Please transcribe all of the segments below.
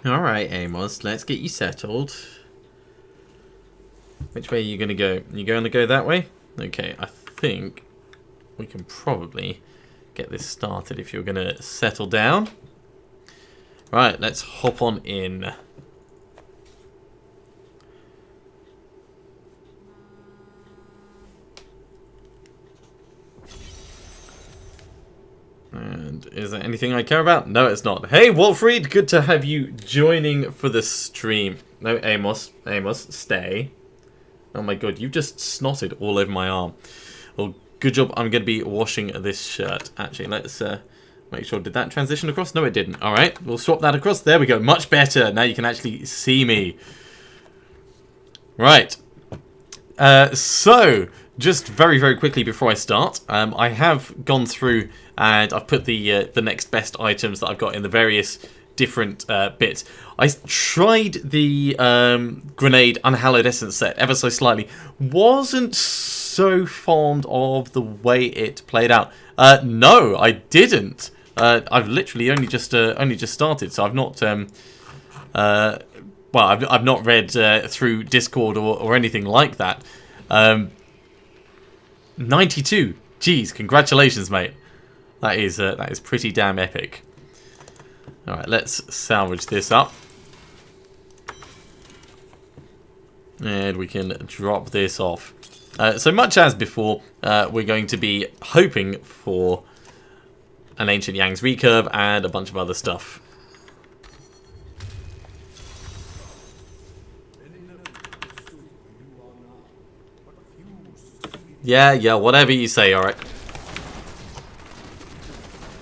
Alright, Amos, let's get you settled. Which way are you going to go? You going to go that way? Okay, I think we can probably get this started if you're going to settle down. Right, let's hop on in. And is there anything I care about? No, it's not. Hey, Wolfried, good to have you joining for the stream. No, Amos, stay. Oh my god, you've just snotted all over my arm. Well, good job. I'm going to be washing this shirt. Actually, let's make sure. Did that transition across? No, it didn't. All right, we'll swap that across. There we go. Much better. Now you can actually see me. Right. So, just very, very quickly before I start, I have gone through and I've put the next best items that I've got in the various different bits. I tried the grenade unhallowed essence set ever so slightly. Wasn't so fond of the way it played out. No, I didn't. I've literally only just started, so I've not well, I've not read through Discord or anything like that. 92. Jeez, congratulations, mate. That is pretty damn epic. All right, let's salvage this up. And we can drop this off. So much as before, we're going to be hoping for an Ancient Yang's recurve and a bunch of other stuff. Yeah, whatever you say, alright.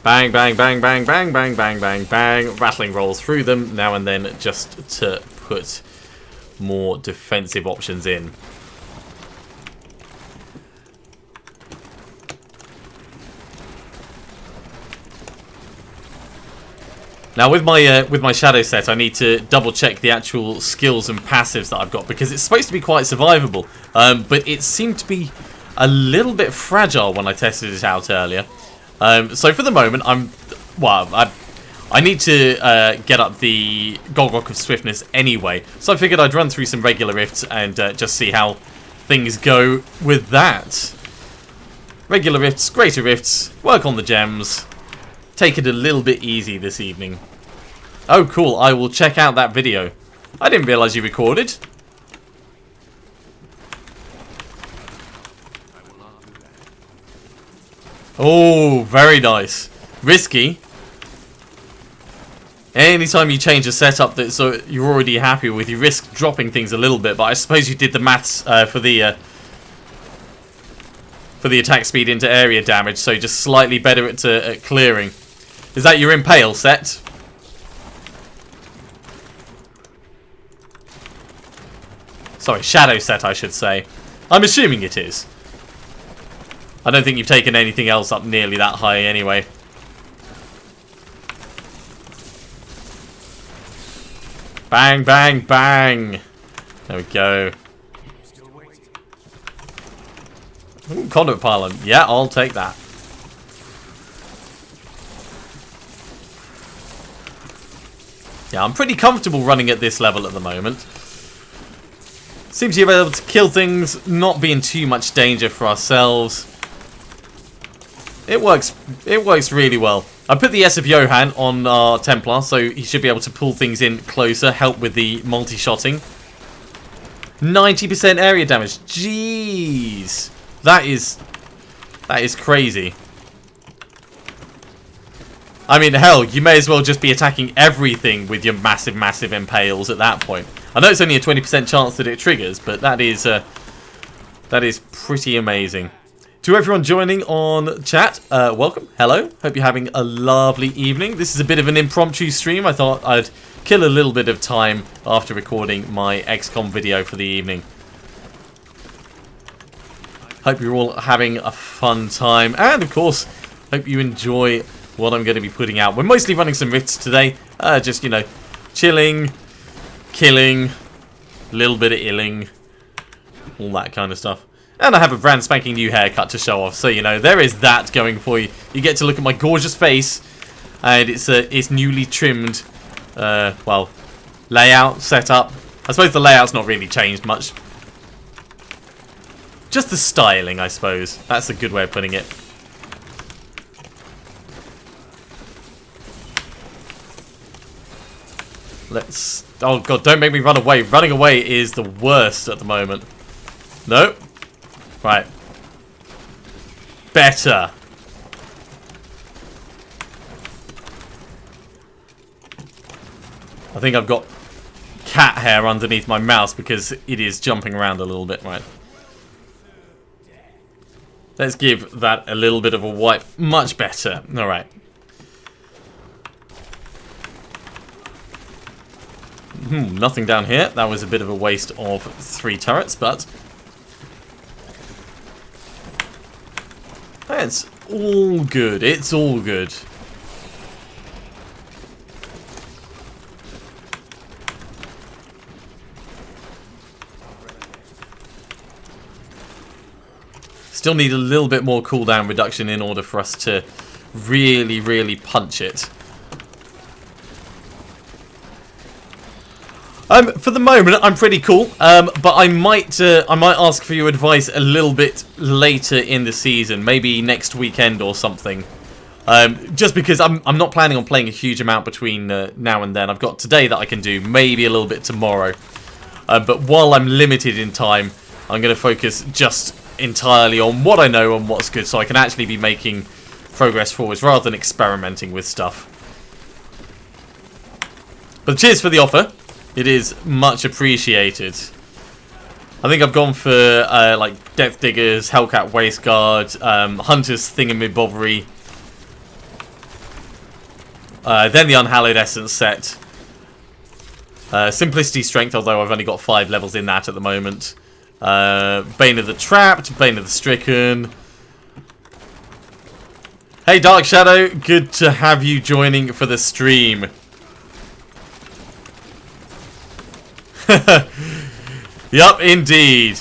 Bang, bang, bang, bang, bang, bang, bang, bang, bang. Rattling rolls through them now and then just to put more defensive options in. Now with my shadow set, I need to double check the actual skills and passives that I've got because it's supposed to be quite survivable, but it seemed to be a little bit fragile when I tested it out earlier. So for the moment, I need to get up the Golgok of Swiftness anyway. So I figured I'd run through some regular rifts and just see how things go with that. Regular rifts, greater rifts, work on the gems. Take it a little bit easy this evening. Oh, cool. I will check out that video. I didn't realize you recorded. Oh, very nice. Risky. Anytime you change a setup that you're already happy with, you risk dropping things a little bit. But I suppose you did the maths for the attack speed into area damage, so just slightly better at clearing. Is that your impale set? Sorry, shadow set, I should say. I'm assuming it is. I don't think you've taken anything else up nearly that high anyway. Bang, bang, bang. There we go. Ooh, conduit pylon. Yeah, I'll take that. Yeah, I'm pretty comfortable running at this level at the moment. Seems to be able to kill things, not be in too much danger for ourselves. It works really well. I put the S of Johann on our Templar, so he should be able to pull things in closer, help with the multi-shotting. 90% area damage. Jeez. That is crazy. I mean, hell, you may as well just be attacking everything with your massive, massive impales at that point. I know it's only a 20% chance that it triggers, but that is pretty amazing. To everyone joining on chat, welcome, hello. Hope you're having a lovely evening. This is a bit of an impromptu stream. I thought I'd kill a little bit of time after recording my XCOM video for the evening. Hope you're all having a fun time, and of course, hope you enjoy what I'm going to be putting out. We're mostly running some rifts today, just, you know, chilling, killing, a little bit of illing, all that kind of stuff. And I have a brand spanking new haircut to show off, so, you know, there is that going for you. You get to look at my gorgeous face, and it's newly trimmed, well, layout, setup. I suppose the layout's not really changed much. Just the styling, I suppose. That's a good way of putting it. Let's... Oh, God, don't make me run away. Running away is the worst at the moment. Nope. Right. Better. I think I've got cat hair underneath my mouse because it is jumping around a little bit. Right. Let's give that a little bit of a wipe. Much better. Alright. Nothing down here. That was a bit of a waste of 3 turrets, but... it's all good. It's all good. Still need a little bit more cooldown reduction in order for us to really, really punch it. For the moment, I'm pretty cool, but I might ask for your advice a little bit later in the season, maybe next weekend or something. Just because I'm not planning on playing a huge amount between now and then. I've got today that I can do, maybe a little bit tomorrow. But while I'm limited in time, I'm going to focus just entirely on what I know and what's good, so I can actually be making progress forwards rather than experimenting with stuff. But cheers for the offer. It is much appreciated. I think I've gone for like Death Diggers, Hellcat Waistguard, Hunter's Thingamabobbery, then the Unhallowed Essence set, Simplicity Strength, although I've only got 5 levels in that at the moment. Bane of the Trapped, Bane of the Stricken. Hey Dark Shadow, good to have you joining for the stream. Yup, indeed.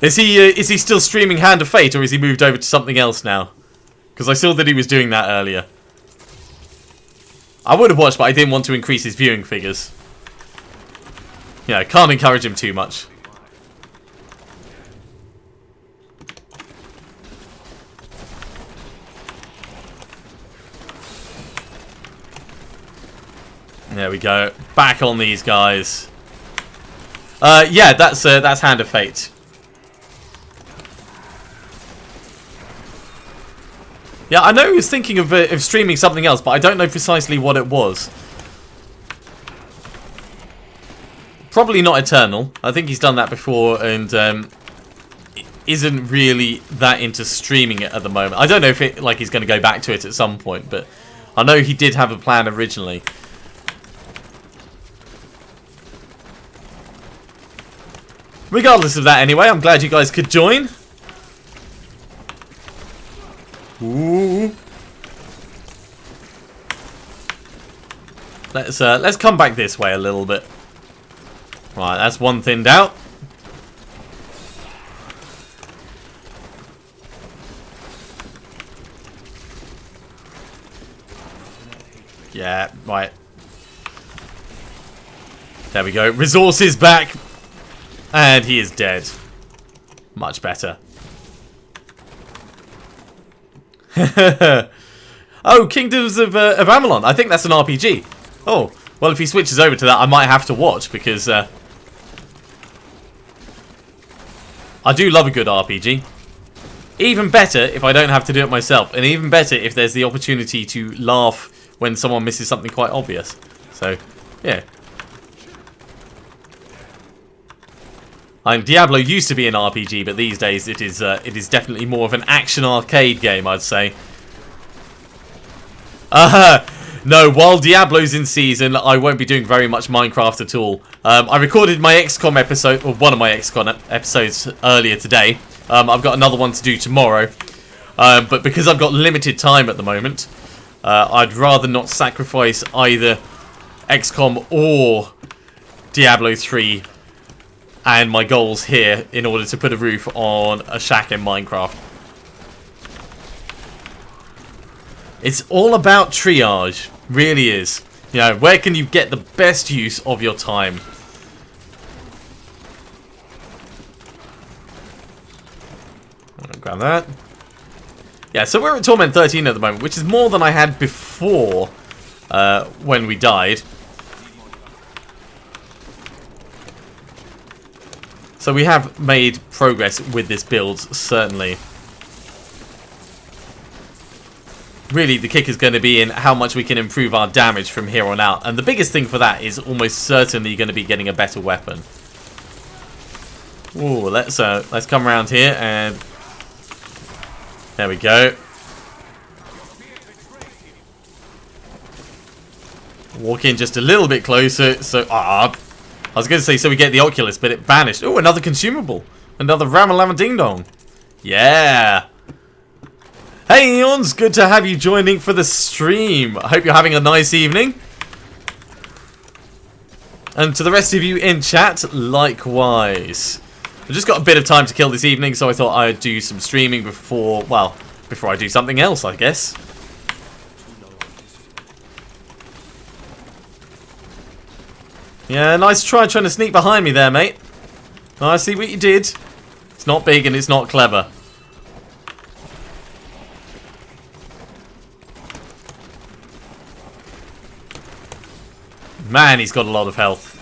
Is he still streaming Hand of Fate, or has he moved over to something else now? Because I saw that he was doing that earlier. I would have watched, but I didn't want to increase his viewing figures. Yeah, can't encourage him too much. There we go. Back on these guys. Yeah, that's Hand of Fate. Yeah, I know he was thinking of streaming something else, but I don't know precisely what it was. Probably not Eternal. I think he's done that before and isn't really that into streaming it at the moment. I don't know if he's going to go back to it at some point, but I know he did have a plan originally. Regardless of that, anyway, I'm glad you guys could join. Ooh. Let's come back this way a little bit. Right, that's one thinned out. Yeah, right. There we go. Resources back. And he is dead. Much better. Oh, Kingdoms of Amalon. I think that's an RPG. Oh, well, if he switches over to that, I might have to watch because I do love a good RPG. Even better if I don't have to do it myself, and even better if there's the opportunity to laugh when someone misses something quite obvious. So, yeah. Diablo used to be an RPG, but these days it is definitely more of an action arcade game, I'd say. No, while Diablo's in season, I won't be doing very much Minecraft at all. I recorded my XCOM episode, or one of my XCOM episodes earlier today. I've got another one to do tomorrow. But because I've got limited time at the moment, I'd rather not sacrifice either XCOM or Diablo 3 and my goals here in order to put a roof on a shack in Minecraft. It's all about triage, really is. You know, where can you get the best use of your time? Grab that. Yeah, so we're at Torment 13 at the moment, which is more than I had before when we died. So we have made progress with this build, certainly. Really, the kick is going to be in how much we can improve our damage from here on out. And the biggest thing for that is almost certainly going to be getting a better weapon. Ooh, let's come around here and... There we go. Walk in just a little bit closer. So, I was going to say so we get the Oculus, but it vanished. Oh, another consumable. Another Ramalama Ding Dong. Yeah. Hey, Eons. Good to have you joining for the stream. I hope you're having a nice evening. And to the rest of you in chat, likewise. I've just got a bit of time to kill this evening, so I thought I'd do some streaming before, well, before I do something else, I guess. Yeah, nice trying to sneak behind me there, mate. I see what you did. It's not big and it's not clever. Man, he's got a lot of health.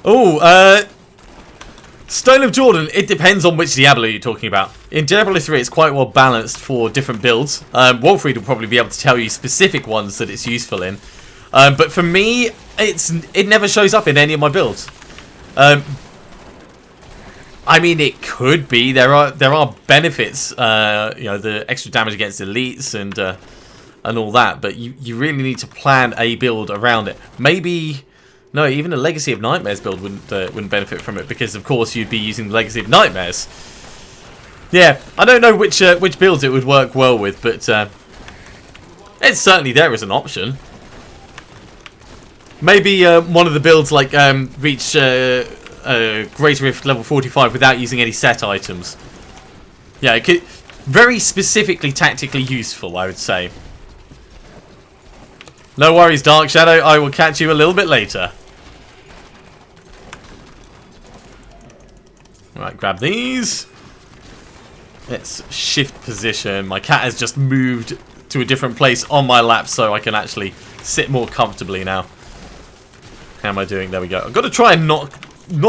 Oh, Stone of Jordan, it depends on which Diablo you're talking about. In Diablo 3, it's quite well balanced for different builds. Wolfried will probably be able to tell you specific ones that it's useful in. But for me, it never shows up in any of my builds. I mean, it could be. There are benefits, you know, the extra damage against elites and all that. But you really need to plan a build around it. Maybe... No, even a Legacy of Nightmares build wouldn't benefit from it because, of course, you'd be using Legacy of Nightmares. Yeah, I don't know which builds it would work well with, but it's certainly there as an option. Maybe one of the builds like reach Greater Rift level 45 without using any set items. Yeah, it could very specifically tactically useful, I would say. No worries, Dark Shadow. I will catch you a little bit later. Right, grab these. Let's shift position. My cat has just moved to a different place on my lap so I can actually sit more comfortably now. How am I doing? There we go. I've got to try and not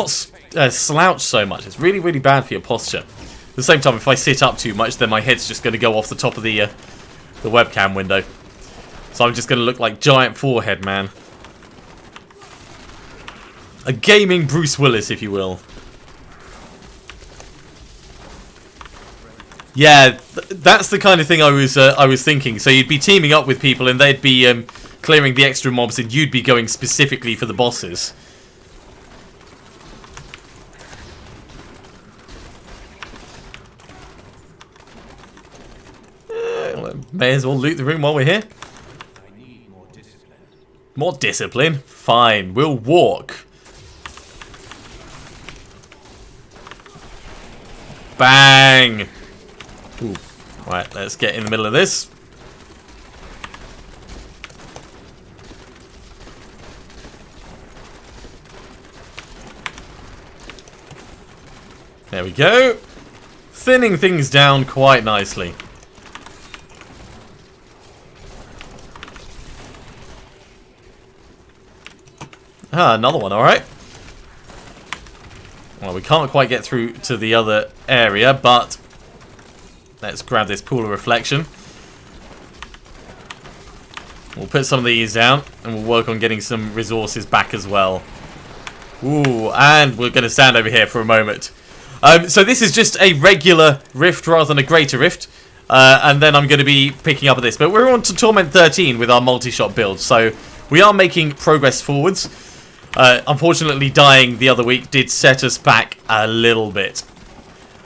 slouch so much. It's really, really bad for your posture. At the same time, if I sit up too much, then my head's just going to go off the top of the webcam window. So I'm just going to look like giant forehead, man. A gaming Bruce Willis, if you will. Yeah, that's the kind of thing I was thinking. So you'd be teaming up with people, and they'd be clearing the extra mobs, and you'd be going specifically for the bosses. May as well loot the room while we're here. More discipline? Fine, we'll walk. Bang! Ooh. Right, let's get in the middle of this. There we go. Thinning things down quite nicely. Ah, another one, alright. Well, we can't quite get through to the other area, but let's grab this pool of reflection. We'll put some of these down, and we'll work on getting some resources back as well. Ooh, and we're going to stand over here for a moment. So this is just a regular rift rather than a greater rift. And then I'm going to be picking up at this. But we're on to Torment 13 with our multi-shot build. So we are making progress forwards. Unfortunately, dying the other week did set us back a little bit.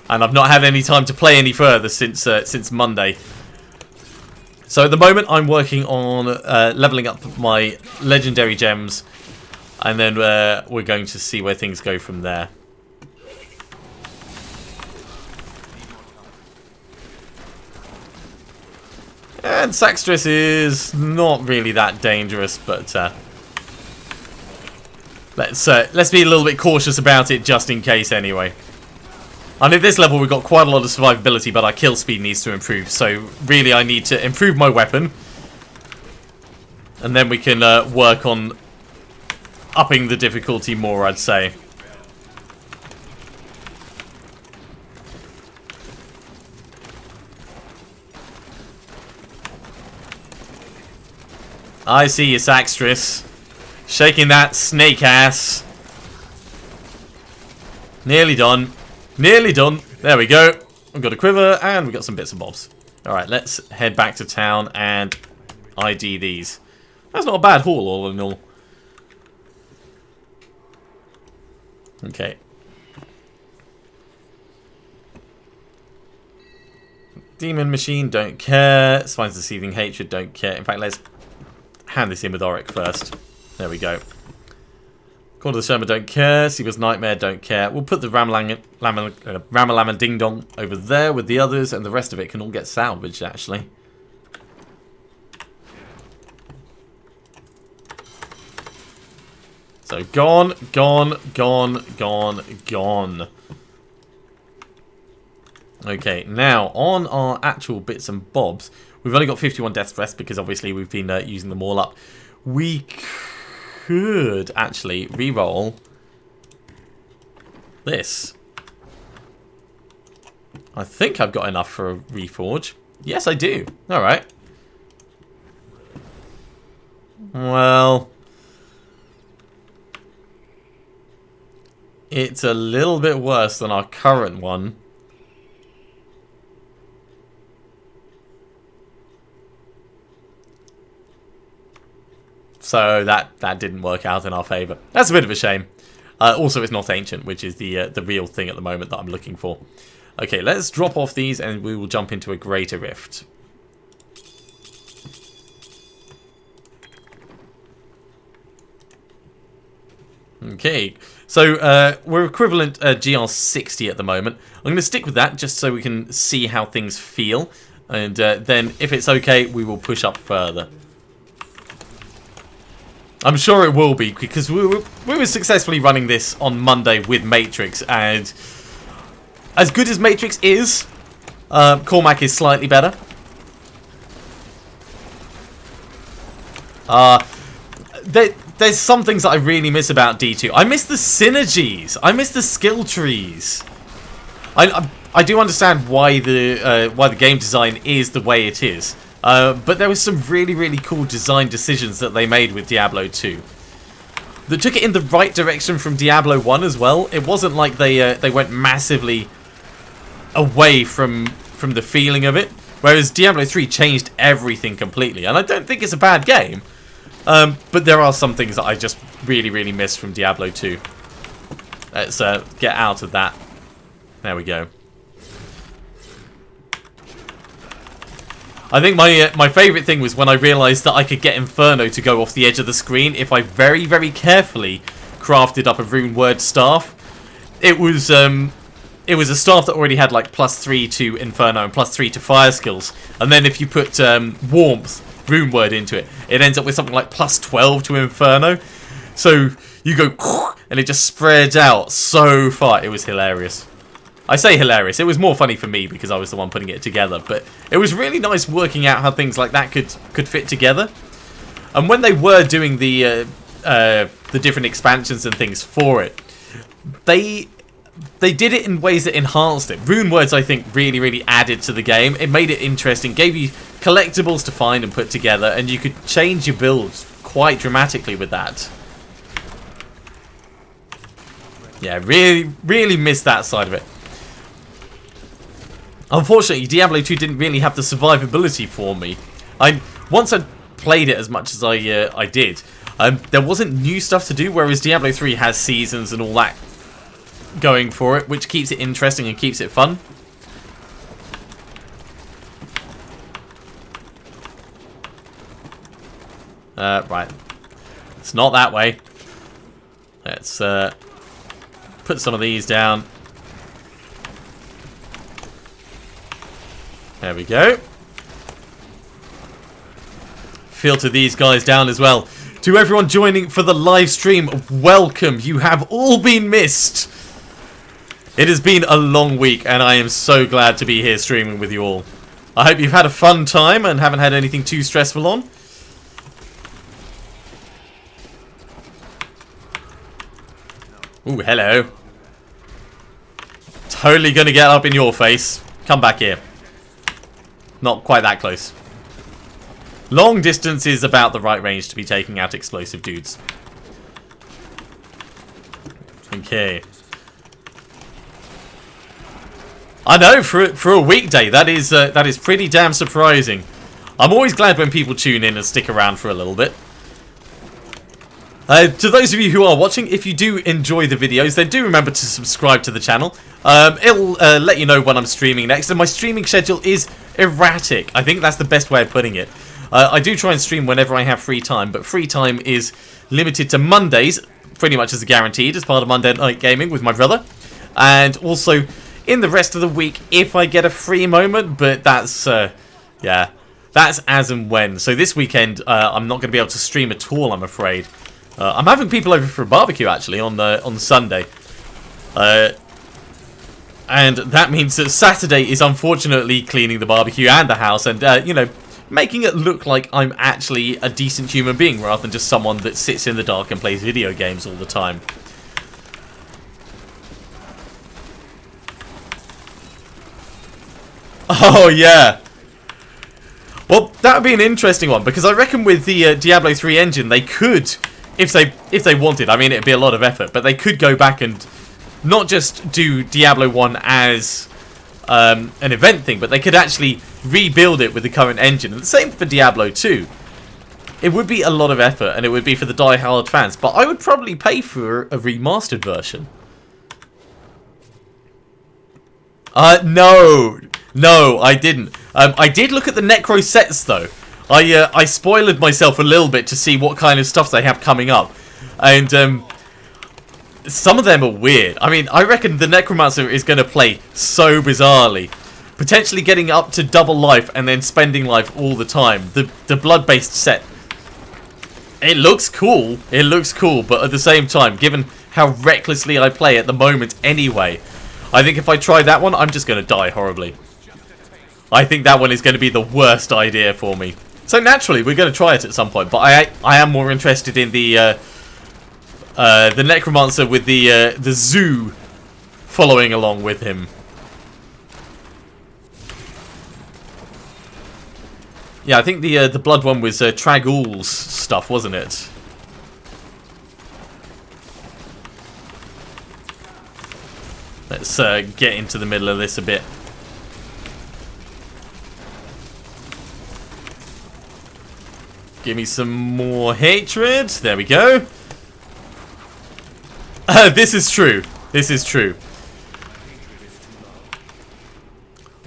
And I've not had any time to play any further since Monday. So at the moment, I'm working on leveling up my legendary gems. And then we're going to see where things go from there. And Saxtress is not really that dangerous, but let's be a little bit cautious about it just in case anyway. And at this level we've got quite a lot of survivability, but our kill speed needs to improve. So really I need to improve my weapon. And then we can work on upping the difficulty more, I'd say. I see you, Saxtress. Shaking that snake ass. Nearly done. Nearly done. There we go. We've got a quiver and we've got some bits and bobs. Alright, let's head back to town and ID these. That's not a bad haul, all in all. Okay. Demon Machine, don't care. Spine's Deceiving Hatred, don't care. In fact, let's hand this in with Auric first. There we go. Call to the Sherma, don't care. Seaba's Nightmare, don't care. We'll put the Ramalama Ding Dong over there with the others, and the rest of it can all get salvaged, actually. So gone, gone, gone, gone, gone. Okay, now on our actual bits and bobs, we've only got 51 death threats because obviously we've been using them all up. We could actually re-roll this. I think I've got enough for a reforge. Yes, I do. Alright. Well, it's a little bit worse than our current one. So that didn't work out in our favour. That's a bit of a shame. Also, it's not ancient, which is the real thing at the moment that I'm looking for. Okay, let's drop off these and we will jump into a greater rift. Okay, so we're equivalent GR60 at the moment. I'm going to stick with that just so we can see how things feel. And then if it's okay, we will push up further. I'm sure it will be, because we were successfully running this on Monday with Matrix, and as good as Matrix is, Cormac is slightly better. There's some things that I really miss about D2. I miss the synergies. I miss the skill trees. I do understand why the game design is the way it is. But there was some really, really cool design decisions that they made with Diablo 2. That took it in the right direction from Diablo 1 as well. It wasn't like they went massively away from the feeling of it. Whereas Diablo 3 changed everything completely. And I don't think it's a bad game. But there are some things that I just really, really miss from Diablo 2. Let's get out of that. There we go. I think my favourite thing was when I realised that I could get Inferno to go off the edge of the screen if I very, very carefully crafted up a rune word staff. It was a staff that already had like +3 to Inferno and +3 to fire skills. And then if you put Warmth rune word into it, it ends up with something like +12 to Inferno. So you go and it just spreads out so far. It was hilarious. I say hilarious. It was more funny for me because I was the one putting it together, but it was really nice working out how things like that could fit together. And when they were doing the different expansions and things for it, they did it in ways that enhanced it. Rune words, I think, really, really added to the game. It made it interesting, gave you collectibles to find and put together, and you could change your builds quite dramatically with that. Yeah, really, really missed that side of it. Unfortunately, Diablo 2 didn't really have the survivability for me. Once I played it as much as I did, there wasn't new stuff to do, whereas Diablo 3 has seasons and all that going for it, which keeps it interesting and keeps it fun. Right. It's not that way. Let's put some of these down. There we go. filter these guys down as well. To everyone joining for the live stream, welcome. You have all been missed. It has been a long week, and I am so glad to be here streaming with you all. I hope you've had a fun time and haven't had anything too stressful on. Ooh, hello. Totally gonna get up in your face. Come back here. Not quite that close. Long distance is about the right range to be taking out explosive dudes. Okay. I know, for a weekday, that is pretty damn surprising. I'm always glad when people tune in and stick around for a little bit. To those of you who are watching, if you do enjoy the videos, then do remember to subscribe to the channel. It'll let you know when I'm streaming next, and my streaming schedule is erratic. I think that's the best way of putting it. I do try and stream whenever I have free time, but free time is limited to Mondays, pretty much as a guaranteed, as part of Monday Night Gaming with my brother. And also in the rest of the week, if I get a free moment, but that's, yeah, that's as and when. So this weekend, I'm not going to be able to stream at all, I'm afraid. I'm having people over for a barbecue, actually, on Sunday. And that means that Saturday is unfortunately cleaning the barbecue and the house and, you know, making it look like I'm actually a decent human being rather than just someone that sits in the dark and plays video games all the time. Oh, yeah. Well, that would be an interesting one, because I reckon with the Diablo 3 engine, they could, if they wanted, I mean, it'd be a lot of effort, but they could go back and not just do Diablo 1 as an event thing, but they could actually rebuild it with the current engine. And the same for Diablo 2. It would be a lot of effort, and it would be for the die-hard fans, but I would probably pay for a remastered version. No, I didn't. I did look at the Necro sets, though. I spoiled myself a little bit to see what kind of stuff they have coming up. And, some of them are weird. I mean, I reckon the Necromancer is going to play so bizarrely. Potentially getting up to double life and then spending life all the time. The blood-based set. It looks cool. It looks cool, but at the same time, given how recklessly I play at the moment anyway, I think if I try that one, I'm just going to die horribly. I think that one is going to be the worst idea for me. So naturally, we're going to try it at some point, but I am more interested in the Necromancer with the zoo following along with him. Yeah, I think the blood one was Trag'Oul's stuff, wasn't it? Let's get into the middle of this a bit. Give me some more hatred. There we go. This is true. This is true.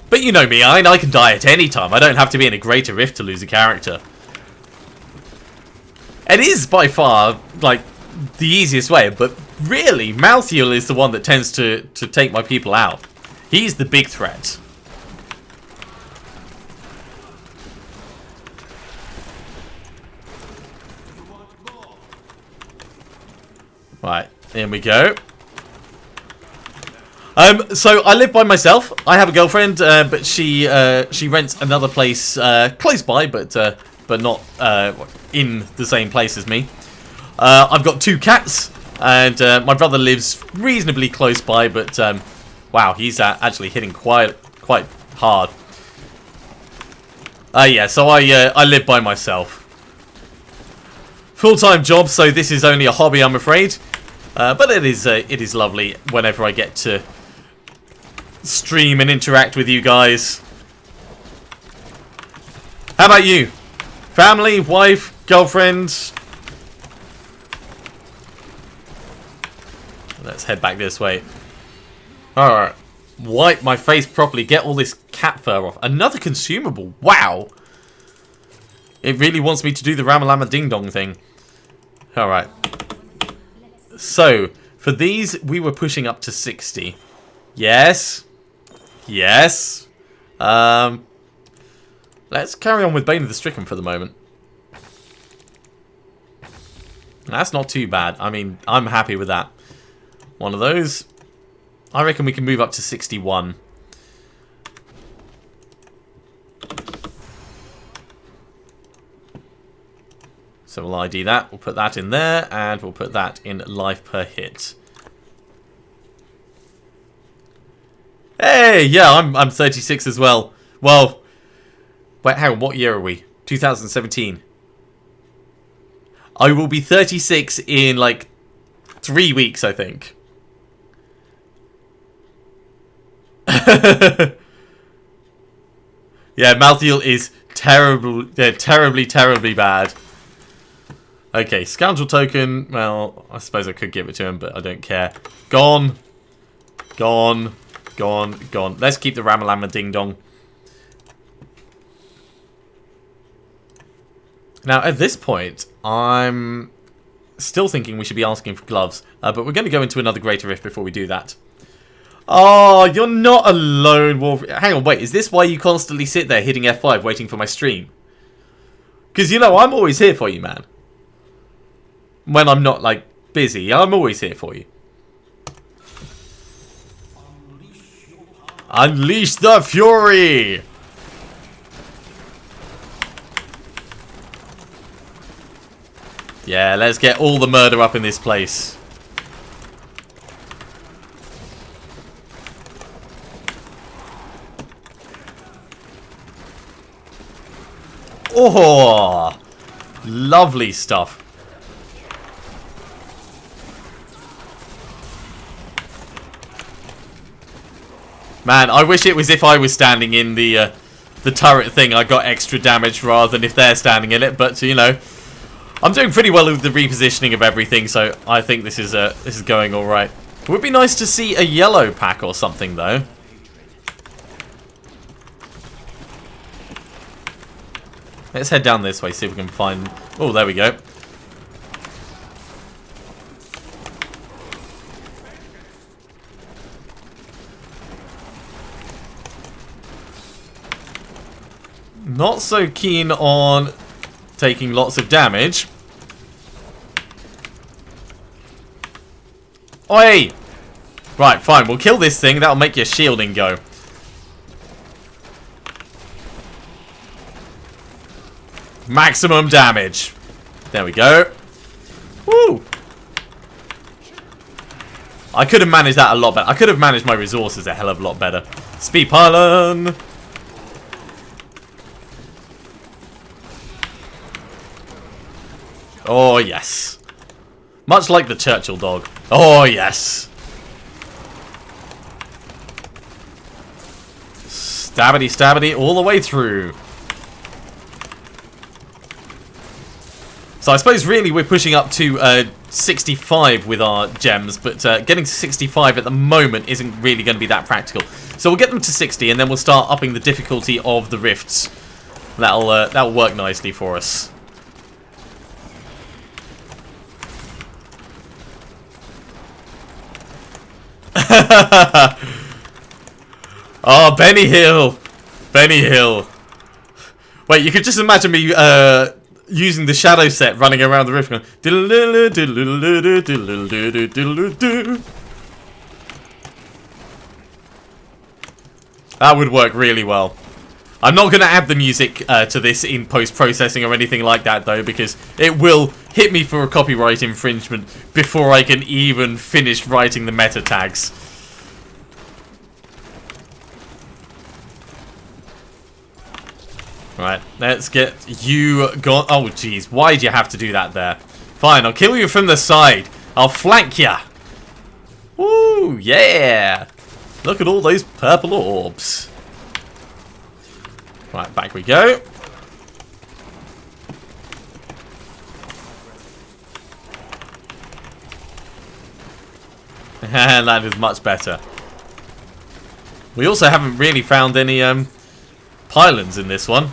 But you know me, I can die at any time. I don't have to be in a greater rift to lose a character. It is by far, like, the easiest way, but really, Malthael is the one that tends to take my people out. He's the big threat. Right, here we go. So I live by myself. I have a girlfriend, but she rents another place close by, but not in the same place as me. I've got 2 cats, and my brother lives reasonably close by, but wow, he's actually hitting quite hard. Yeah, so I live by myself. Full-time job, so this is only a hobby, I'm afraid. But it is lovely whenever I get to stream and interact with you guys. How about you? Family, wife, girlfriend? Let's head back this way. Alright. Wipe my face properly. Get all this cat fur off. Another consumable. Wow. It really wants me to do the Ramalama Ding Dong thing. Alright. So, for these, we were pushing up to 60. Yes. Yes. Let's carry on with Bane of the Stricken for the moment. That's not too bad. I mean, I'm happy with that. One of those. I reckon we can move up to 61. So we'll ID that. We'll put that in there. And we'll put that in life per hit. Hey, yeah, I'm 36 as well. Well, wait, hang on, what year are we? 2017. I will be 36 in, like, 3 weeks, I think. Yeah, mouthfeel is terribly, terribly bad. Okay, scoundrel token. Well, I suppose I could give it to him, but I don't care. Gone. Gone. Gone. Gone. Let's keep the Ramalama Ding Dong. Now, at this point, I'm still thinking we should be asking for gloves. But we're going to go into another Greater Rift before we do that. Oh, you're not alone, Wolf. Hang on, wait. Is this why you constantly sit there hitting F5 waiting for my stream? Because, you know, I'm always here for you, man. When I'm not, like, busy, I'm always here for you. Unleash the fury! Yeah, let's get all the murder up in this place. Oh, lovely stuff. Man, I wish it was if I was standing in the turret thing, I got extra damage rather than if they're standing in it. But you know, I'm doing pretty well with the repositioning of everything, so I think this is going all right. It would be nice to see a yellow pack or something, though. Let's head down this way, see if we can find... Oh, there we go. Not so keen on taking lots of damage. Oi! Right, fine. We'll kill this thing. That'll make your shielding go. Maximum damage. There we go. Woo! I could have managed that a lot better. I could have managed my resources a hell of a lot better. Speed pylon. Oh, yes. Much like the Churchill dog. Oh, yes. Stabbity, stabbity, all the way through. So I suppose really we're pushing up to 65 with our gems, but getting to 65 at the moment isn't really going to be that practical. So we'll get them to 60, and then we'll start upping the difficulty of the rifts. That'll work nicely for us. Oh, Benny Hill. Benny Hill. Wait, you could just imagine me using the shadow set running around the rift going that would work really well. I'm not going to add the music to this in post-processing or anything like that, though, because it will hit me for a copyright infringement before I can even finish writing the meta tags. Right, let's get you gone. Oh, jeez. Why'd you have to do that there? Fine, I'll kill you from the side. I'll flank ya. Woo, yeah. Look at all those purple orbs. Right, back we go. And that is much better. We also haven't really found any pylons in this one.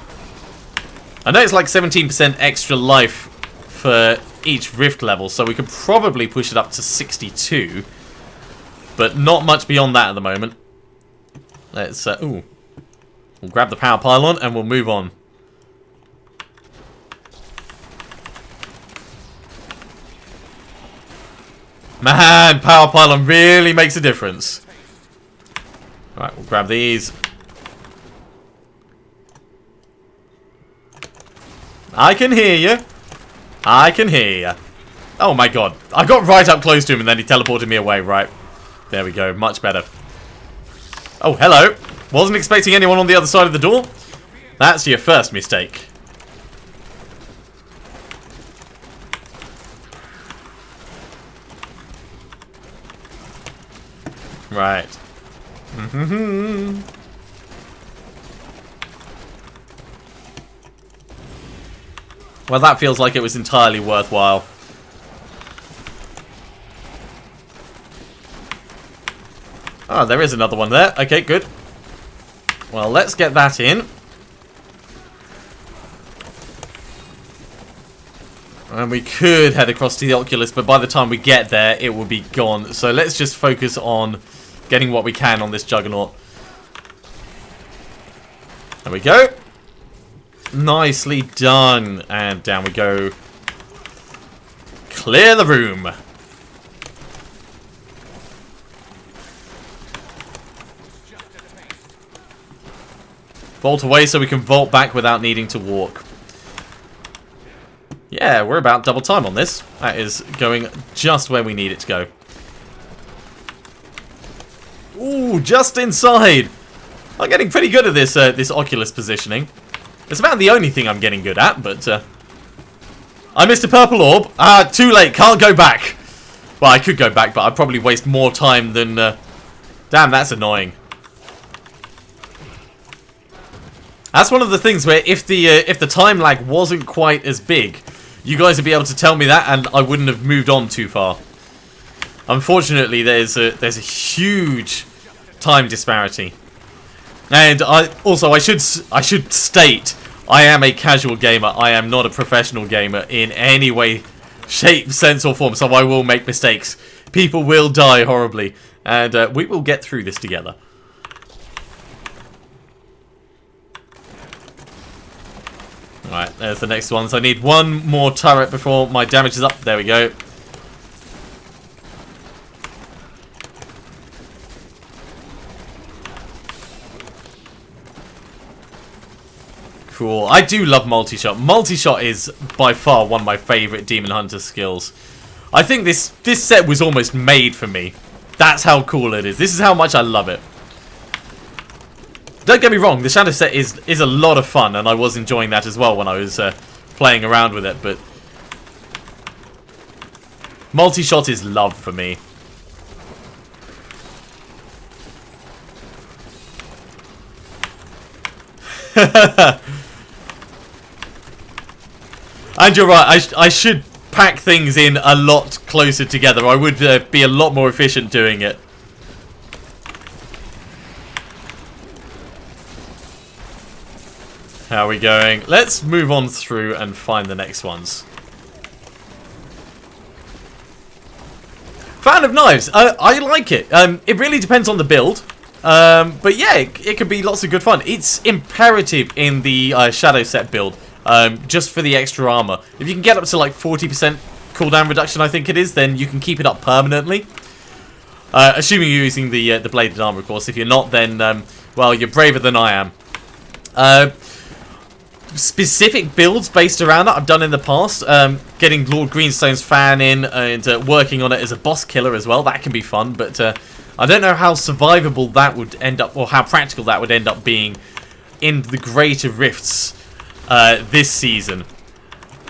I know it's like 17% extra life for each rift level, so we could probably push it up to 62. But not much beyond that at the moment. Let's, ooh. We'll grab the power pylon and we'll move on. Man, power pylon really makes a difference. Alright, we'll grab these. I can hear you. I can hear you. Oh my god. I got right up close to him and then he teleported me away. Right. There we go. Much better. Oh, hello. Wasn't expecting anyone on the other side of the door. That's your first mistake. Right. Well, that feels like it was entirely worthwhile. Oh, there is another one there. Okay, good. Well, let's get that in. And we could head across to the Oculus, but by the time we get there, it will be gone. So let's just focus on getting what we can on this Juggernaut. There we go. Nicely done. And down we go. Clear the room. Vault away so we can vault back without needing to walk. Yeah, we're about double time on this. That is going just where we need it to go. Ooh, just inside. I'm getting pretty good at this this Oculus positioning. It's about the only thing I'm getting good at, but I missed a purple orb. Too late. Can't go back. Well, I could go back, but I'd probably waste more time than... Damn, that's annoying. That's one of the things where if the time lag wasn't quite as big, you guys would be able to tell me that, and I wouldn't have moved on too far. Unfortunately, there's a huge time disparity, and I should state I am a casual gamer. I am not a professional gamer in any way, shape, sense, or form. So I will make mistakes. People will die horribly, and we will get through this together. Alright, there's the next one. So I need one more turret before my damage is up. There we go. Cool. I do love multi-shot. Multi-shot is by far one of my favourite Demon Hunter skills. I think this set was almost made for me. That's how cool it is. This is how much I love it. Don't get me wrong, the Shadow set is a lot of fun, and I was enjoying that as well when I was playing around with it, but multi-shot is love for me. And you're right, I should pack things in a lot closer together. I would be a lot more efficient doing it. How are we going? Let's move on through and find the next ones. Fan of knives. I like it. It really depends on the build. But yeah, it could be lots of good fun. It's imperative in the Shadow set build. Just for the extra armor. If you can get up to like 40% cooldown reduction, I think it is, then you can keep it up permanently. Assuming you're using the bladed armor, of course. If you're not, then, well, you're braver than I am. Specific builds based around that I've done in the past. Getting Lord Greenstone's fan in and working on it as a boss killer as well. That can be fun, but I don't know how survivable that would end up, or how practical that would end up being in the Greater Rifts this season.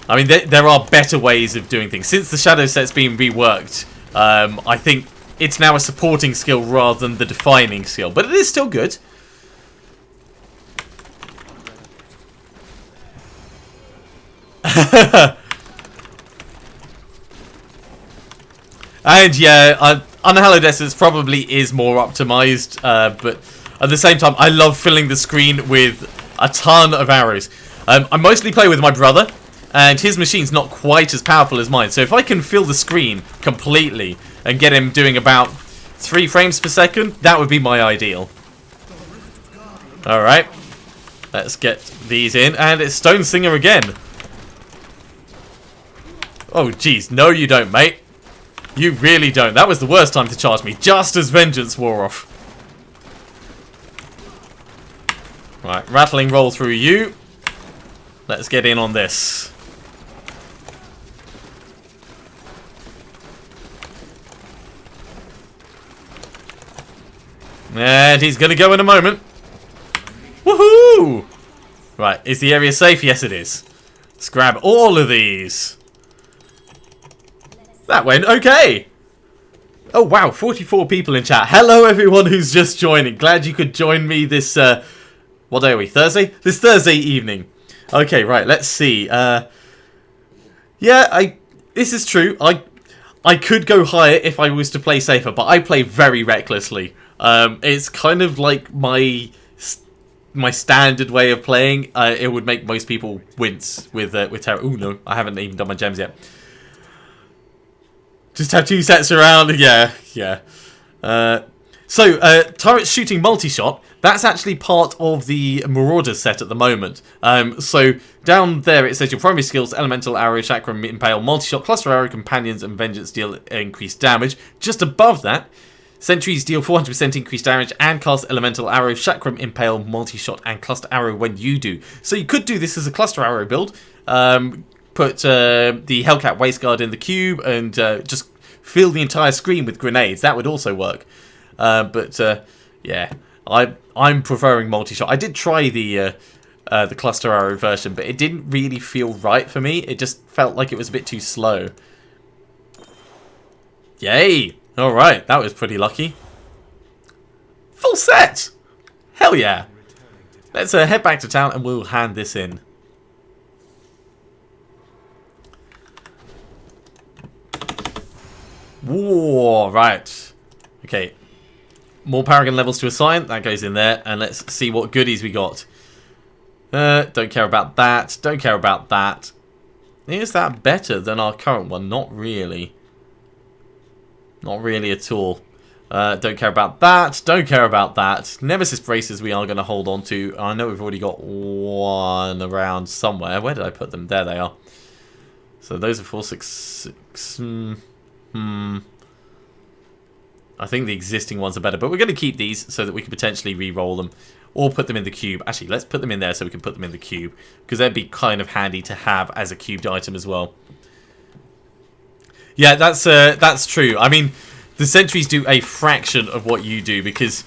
I mean, there are better ways of doing things. Since the Shadow set's been reworked, I think it's now a supporting skill rather than the defining skill. But it is still good. And yeah, Unhallowed Essence probably is more optimized, but at the same time, I love filling the screen with a ton of arrows. I mostly play with my brother, and his machine's not quite as powerful as mine, so if I can fill the screen completely and get him doing about 3 frames per second, that would be my ideal. Alright, let's get these in, and it's Stone Singer again. Oh, jeez. No, you don't, mate. You really don't. That was the worst time to charge me, just as vengeance wore off. Right, rattling roll through you. Let's get in on this. And he's going to go in a moment. Woohoo! Right, is the area safe? Yes, it is. Let's grab all of these. That went okay. Oh, wow, 44 people in chat. Hello, everyone who's just joining. Glad you could join me this, what day are we? Thursday? This Thursday evening. Okay, right, let's see. Yeah, this is true. I could go higher if I was to play safer, but I play very recklessly. It's kind of like my standard way of playing. It would make most people wince with terror. Oh no, I haven't even done my gems yet. Just have 2 sets around. Yeah. So turret shooting multi-shot. That's actually part of the Marauders set at the moment. So down there it says your primary skills: Elemental Arrow, Chakram, Impale, Multi-Shot, Cluster Arrow, Companions, and Vengeance deal increased damage. Just above that, Sentries deal 400% increased damage and cast Elemental Arrow, Chakram, Impale, Multi-Shot, and Cluster Arrow when you do. So you could do this as a Cluster Arrow build. Put the Hellcat Waistguard in the cube and just fill the entire screen with grenades. That would also work. Yeah, I'm preferring multi-shot. I did try the Cluster Arrow version, but it didn't really feel right for me. It just felt like it was a bit too slow. Yay! Alright, that was pretty lucky. Full set! Hell yeah! Let's head back to town and we'll hand this in. Whoa, right. Okay. More Paragon levels to assign. That goes in there. And let's see what goodies we got. Don't care about that. Don't care about that. Is that better than our current one? Not really. Not really at all. Don't care about that. Don't care about that. Nemesis braces we are going to hold on to. I know we've already got one around somewhere. Where did I put them? There they are. So those are 466. I think the existing ones are better, but we're going to keep these so that we can potentially re-roll them or put them in the cube. Actually, let's put them in there so we can put them in the cube, because they'd be kind of handy to have as a cubed item as well. Yeah, that's true. I mean, the sentries do a fraction of what you do, because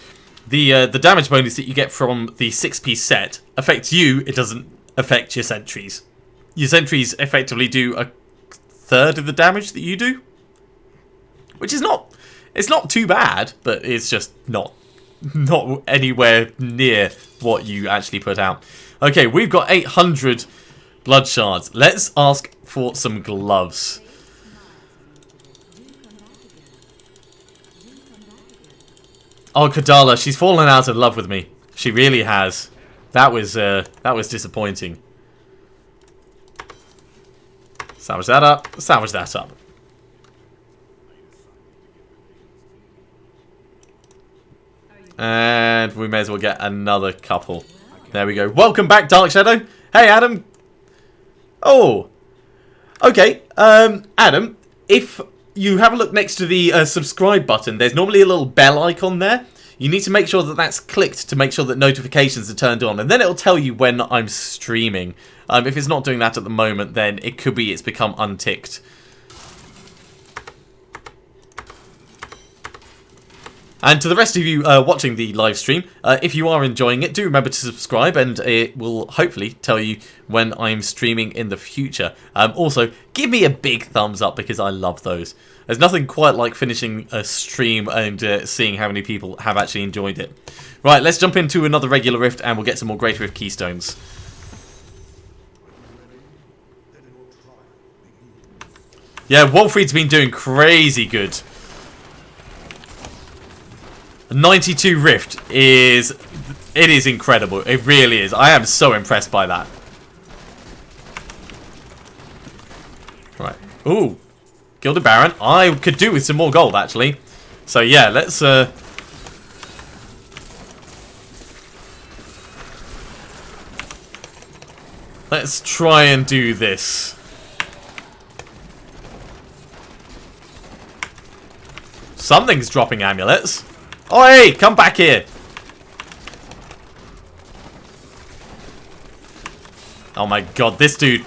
the damage bonus that you get from the 6-piece set affects you. It doesn't affect your sentries. Your sentries effectively do a third of the damage that you do, which is not... It's not too bad, but it's just not anywhere near what you actually put out. Okay, we've got 800 blood shards. Let's ask for some gloves. Oh, Kadala, she's fallen out of love with me. She really has. That was disappointing. Salvage that up. Salvage that up. And we may as well get another couple. There we go. Welcome back, Dark Shadow. Hey, Adam. Oh. Okay. Adam, if you have a look next to the subscribe button, there's normally a little bell icon there. You need to make sure that that's clicked to make sure that notifications are turned on. And then it'll tell you when I'm streaming. If it's not doing that at the moment, then it could be it's become unticked. And to the rest of you watching the live stream, if you are enjoying it, do remember to subscribe, and it will hopefully tell you when I'm streaming in the future. Also, give me a big thumbs up, because I love those. There's nothing quite like finishing a stream and seeing how many people have actually enjoyed it. Right, let's jump into another regular rift, and we'll get some more Greater Rift Keystones. Yeah, Wolfried's been doing crazy good. 92 Rift is incredible. It really is. I am so impressed by that. Right. Ooh. Gilded Baron. I could do with some more gold, actually. So yeah, let's try and do this. Something's dropping amulets. Oi, come back here. Oh my god, this dude.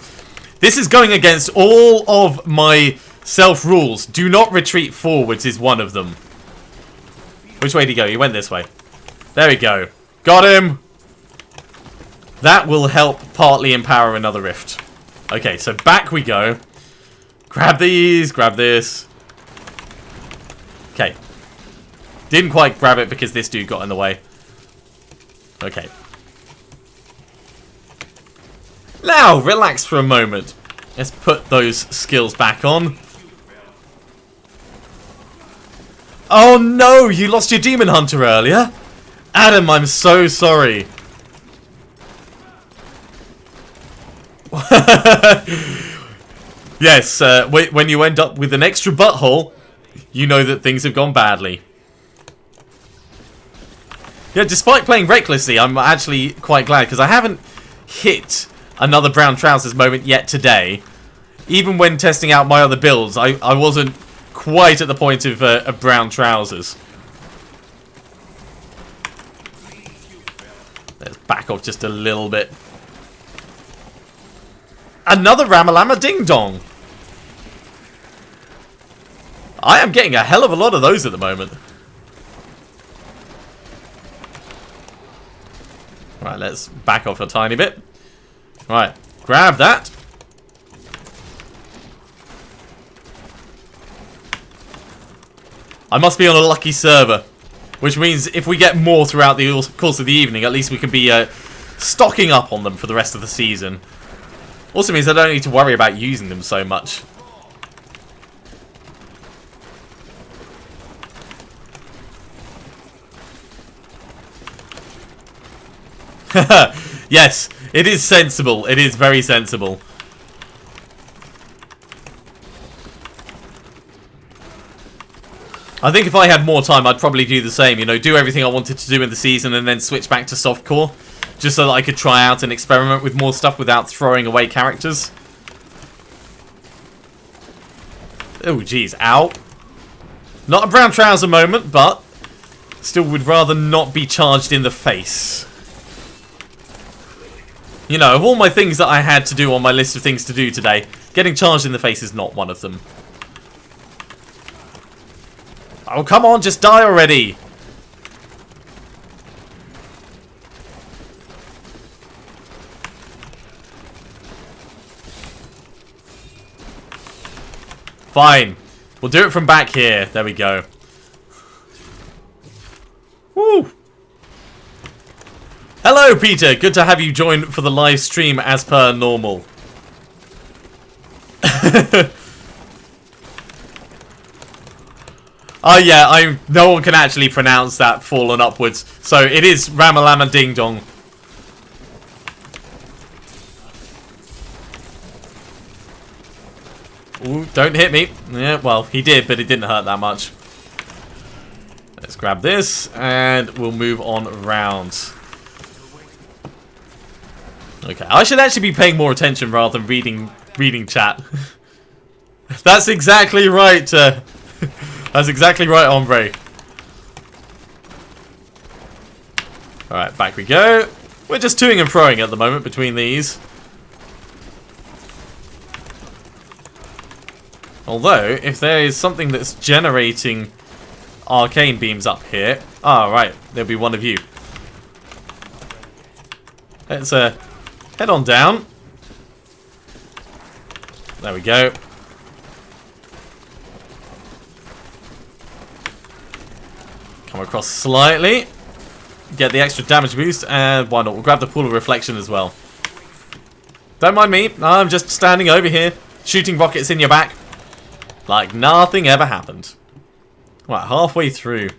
This is going against all of my self-rules. Do not retreat forwards is one of them. Which way did he go? He went this way. There we go. Got him. That will help partly empower another rift. Okay, so back we go. Grab these, grab this. Okay. Didn't quite grab it because this dude got in the way. Okay. Now, relax for a moment. Let's put those skills back on. Oh no, you lost your Demon Hunter earlier. Adam, I'm so sorry. Yes, when you end up with an extra butthole, you know that things have gone badly. Yeah, despite playing recklessly, I'm actually quite glad because I haven't hit another brown trousers moment yet today. Even when testing out my other builds, I wasn't quite at the point of brown trousers. Let's back off just a little bit. Another Ramalama Ding Dong. I am getting a hell of a lot of those at the moment. Right, let's back off a tiny bit. Right, grab that. I must be on a lucky server. Which means if we get more throughout the course of the evening, at least we can be stocking up on them for the rest of the season. Also means I don't need to worry about using them so much. Yes, it is sensible. It is very sensible. I think if I had more time, I'd probably do the same. You know, do everything I wanted to do in the season and then switch back to softcore. Just so that I could try out and experiment with more stuff without throwing away characters. Oh, jeez. Ow. Not a brown trouser moment, but still would rather not be charged in the face. You know, of all my things that I had to do on my list of things to do today, getting charged in the face is not one of them. Oh, come on, just die already! Fine. We'll do it from back here. There we go. Woo! Hello, Peter. Good to have you join for the live stream as per normal. Oh yeah, no one can actually pronounce that fallen upwards. So it is Ramalama Ding Dong. Ooh, don't hit me. Yeah, well, he did, but it didn't hurt that much. Let's grab this, and we'll move on around. Okay, I should actually be paying more attention rather than reading chat. That's exactly right. That's exactly right, hombre. Alright, back we go. We're just toing and froing at the moment between these. Although, if there is something that's generating arcane beams up here... Ah, right. There'll be one of you. Let's head on down. There we go. Come across slightly. Get the extra damage boost. And why not? We'll grab the pool of reflection as well. Don't mind me. I'm just standing over here. Shooting rockets in your back. Like nothing ever happened. Right, halfway through.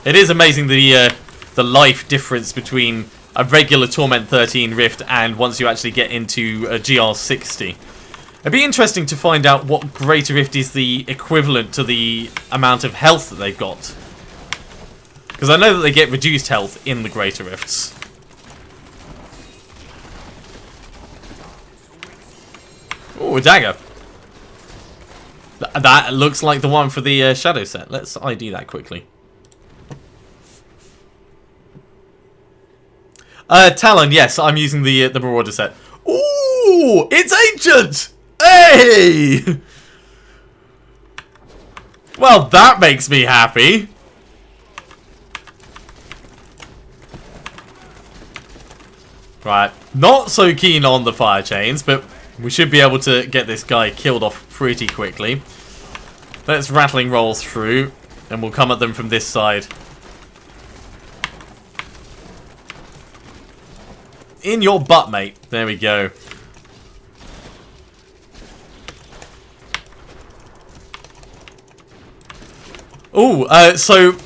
It is amazing the life difference between a regular Torment 13 Rift and once you actually get into a GR60. It'd be interesting to find out what Greater Rift is the equivalent to the amount of health that they've got. Because I know that they get reduced health in the Greater Rifts. Ooh, a dagger. That looks like the one for the shadow set. Let's ID that quickly. Talon, yes, I'm using the Marauder set. Ooh, it's ancient! Hey! Well, that makes me happy. Right, not so keen on the fire chains, but we should be able to get this guy killed off pretty quickly. Let's rattling roll through, and we'll come at them from this side. In your butt, mate. There we go. Ooh, so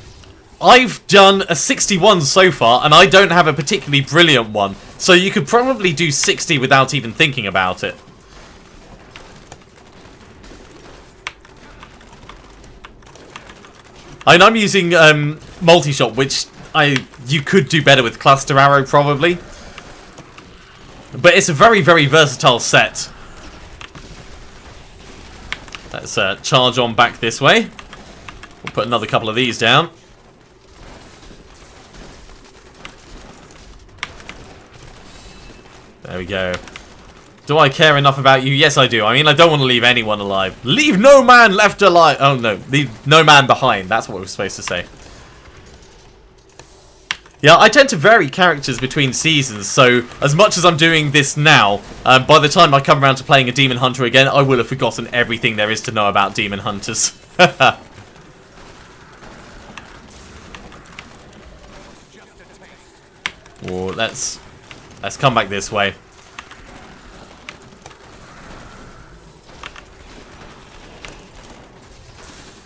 I've done a 61 so far, and I don't have a particularly brilliant one. So you could probably do 60 without even thinking about it. And I'm using multi-shot, which you could do better with cluster arrow, probably. But it's a very, very versatile set. Let's charge on back this way. We'll put another couple of these down. There we go. Do I care enough about you? Yes, I do. I mean, I don't want to leave anyone alive. Leave no man left alive. Oh, no. Leave no man behind. That's what we're supposed to say. Yeah, I tend to vary characters between seasons, so as much as I'm doing this now, by the time I come around to playing a Demon Hunter again, I will have forgotten everything there is to know about Demon Hunters. Oh, let's come back this way.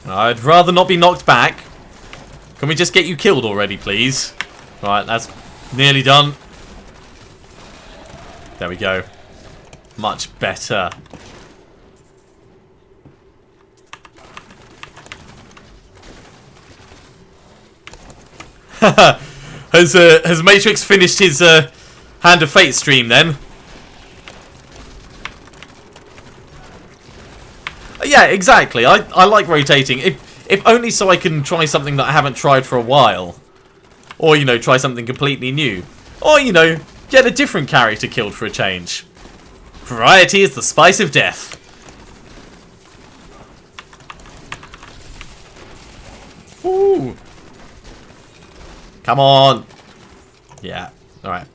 I'd rather not be knocked back. Can we just get you killed already, please? Right, that's nearly done. There we go. Much better. Has Matrix finished his Hand of Fate stream then? Yeah, exactly. I like rotating. If only so I can try something that I haven't tried for a while. Or, you know, try something completely new. Or, you know, get a different character killed for a change. Variety is the spice of death. Ooh. Come on. Yeah. Alright.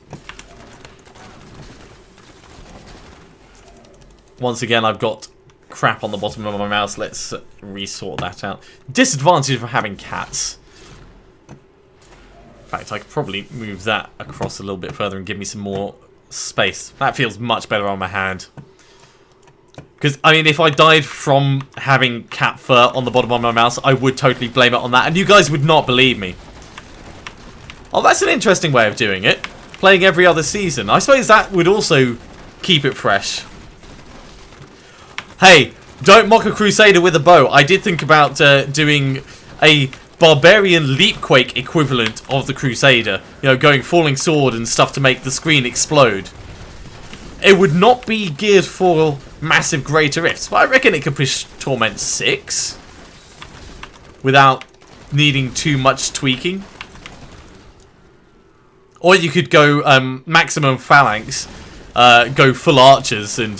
Once again, I've got crap on the bottom of my mouse. Let's resort that out. Disadvantage of having cats. In fact, I could probably move that across a little bit further and give me some more space. That feels much better on my hand. Because, I mean, if I died from having cat fur on the bottom of my mouse, I would totally blame it on that. And you guys would not believe me. Oh, that's an interesting way of doing it. Playing every other season. I suppose that would also keep it fresh. Hey, don't mock a Crusader with a bow. I did think about doing a Barbarian Leapquake equivalent of the Crusader. You know, going Falling Sword and stuff to make the screen explode. It would not be geared for massive greater rifts, but I reckon it could push Torment 6 without needing too much tweaking. Or you could go maximum phalanx, go full archers, and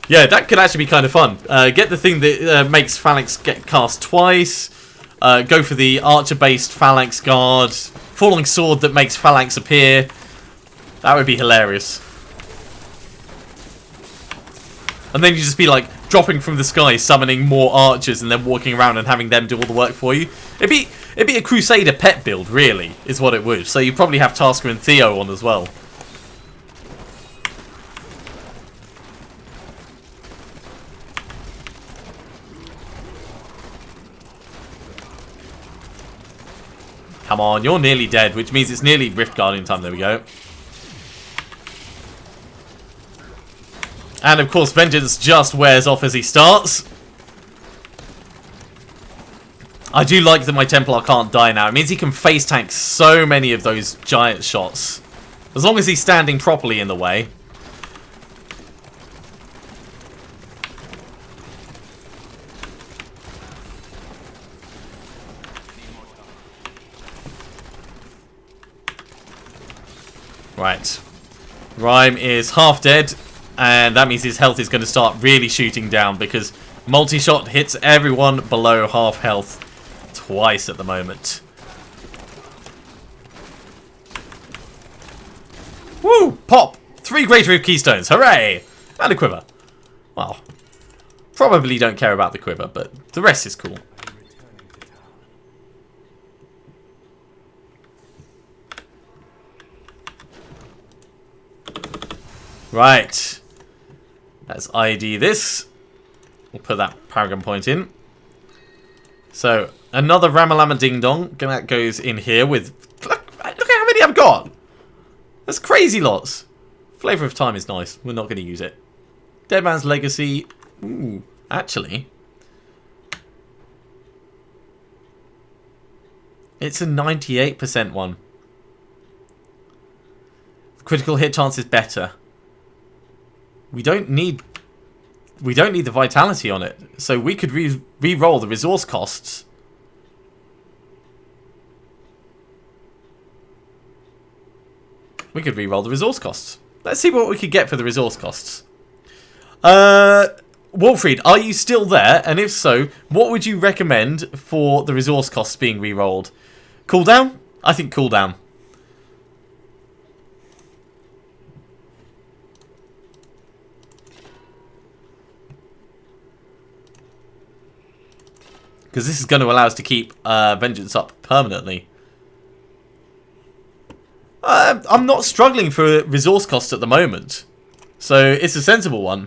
yeah, that could actually be kind of fun. Get the thing that makes phalanx get cast twice. Go for the archer-based phalanx guard. Falling sword that makes phalanx appear. That would be hilarious. And then you just be like dropping from the sky, summoning more archers, and then walking around and having them do all the work for you. It'd be a Crusader pet build, really, is what it would. So you probably have Tasker and Theo on as well. Come on, you're nearly dead, which means it's nearly Rift Guardian time. There we go. And of course, Vengeance just wears off as he starts. I do like that my Templar can't die now. It means he can face tank so many of those giant shots. As long as he's standing properly in the way. Right. Rhyme is half dead, and that means his health is going to start really shooting down because multi-shot hits everyone below half health twice at the moment. Woo! Pop! 3 Great Rift Keystones. Hooray! And a quiver. Well, probably don't care about the quiver, but the rest is cool. Right. Let's ID this. We'll put that Paragon point in. So, another Ramalama Ding Dong. That goes in here with... Look at how many I've got! That's crazy lots. Flavor of Time is nice. We're not going to use it. Dead Man's Legacy. Ooh, actually. It's a 98% one. Critical hit chance is better. We don't need the vitality on it. So we could re-roll the resource costs. We could re-roll the resource costs. Let's see what we could get for the resource costs. Wolfried, are you still there? And if so, what would you recommend for the resource costs being re-rolled? Cooldown? I think cooldown. Because this is going to allow us to keep Vengeance up permanently. I'm not struggling for resource costs at the moment. So it's a sensible one.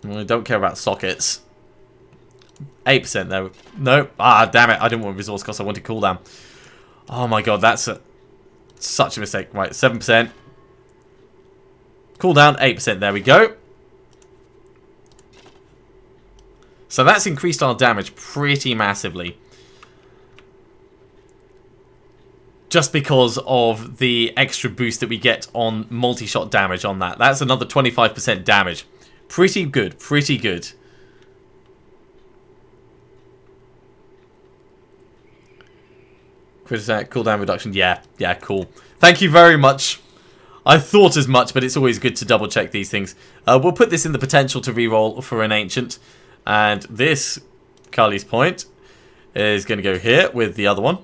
I don't care about sockets. 8% though. No. Ah, damn it. I didn't want resource costs. I wanted cooldown. Oh my god, that's such a mistake. Right, 7%. Cooldown, 8%. There we go. So that's increased our damage pretty massively. Just because of the extra boost that we get on multi-shot damage on that. That's another 25% damage. Pretty good, pretty good. Crit attack, cooldown reduction. Yeah, cool. Thank you very much. I thought as much, but it's always good to double check these things. We'll put this in the potential to reroll for an ancient. And this, Kali's point, is going to go here with the other one.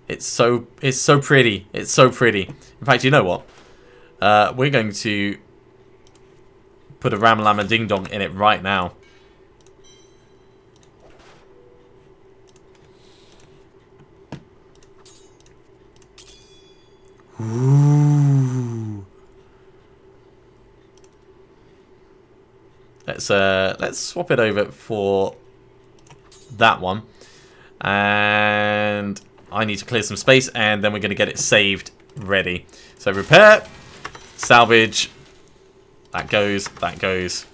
It's so pretty. It's so pretty. In fact, you know what? We're going to put a Ramalama Ding Dong in it right now. Ooh. Let's swap it over for that one. And I need to clear some space, and then we're going to get it saved ready. So repair, salvage, that goes, that goes.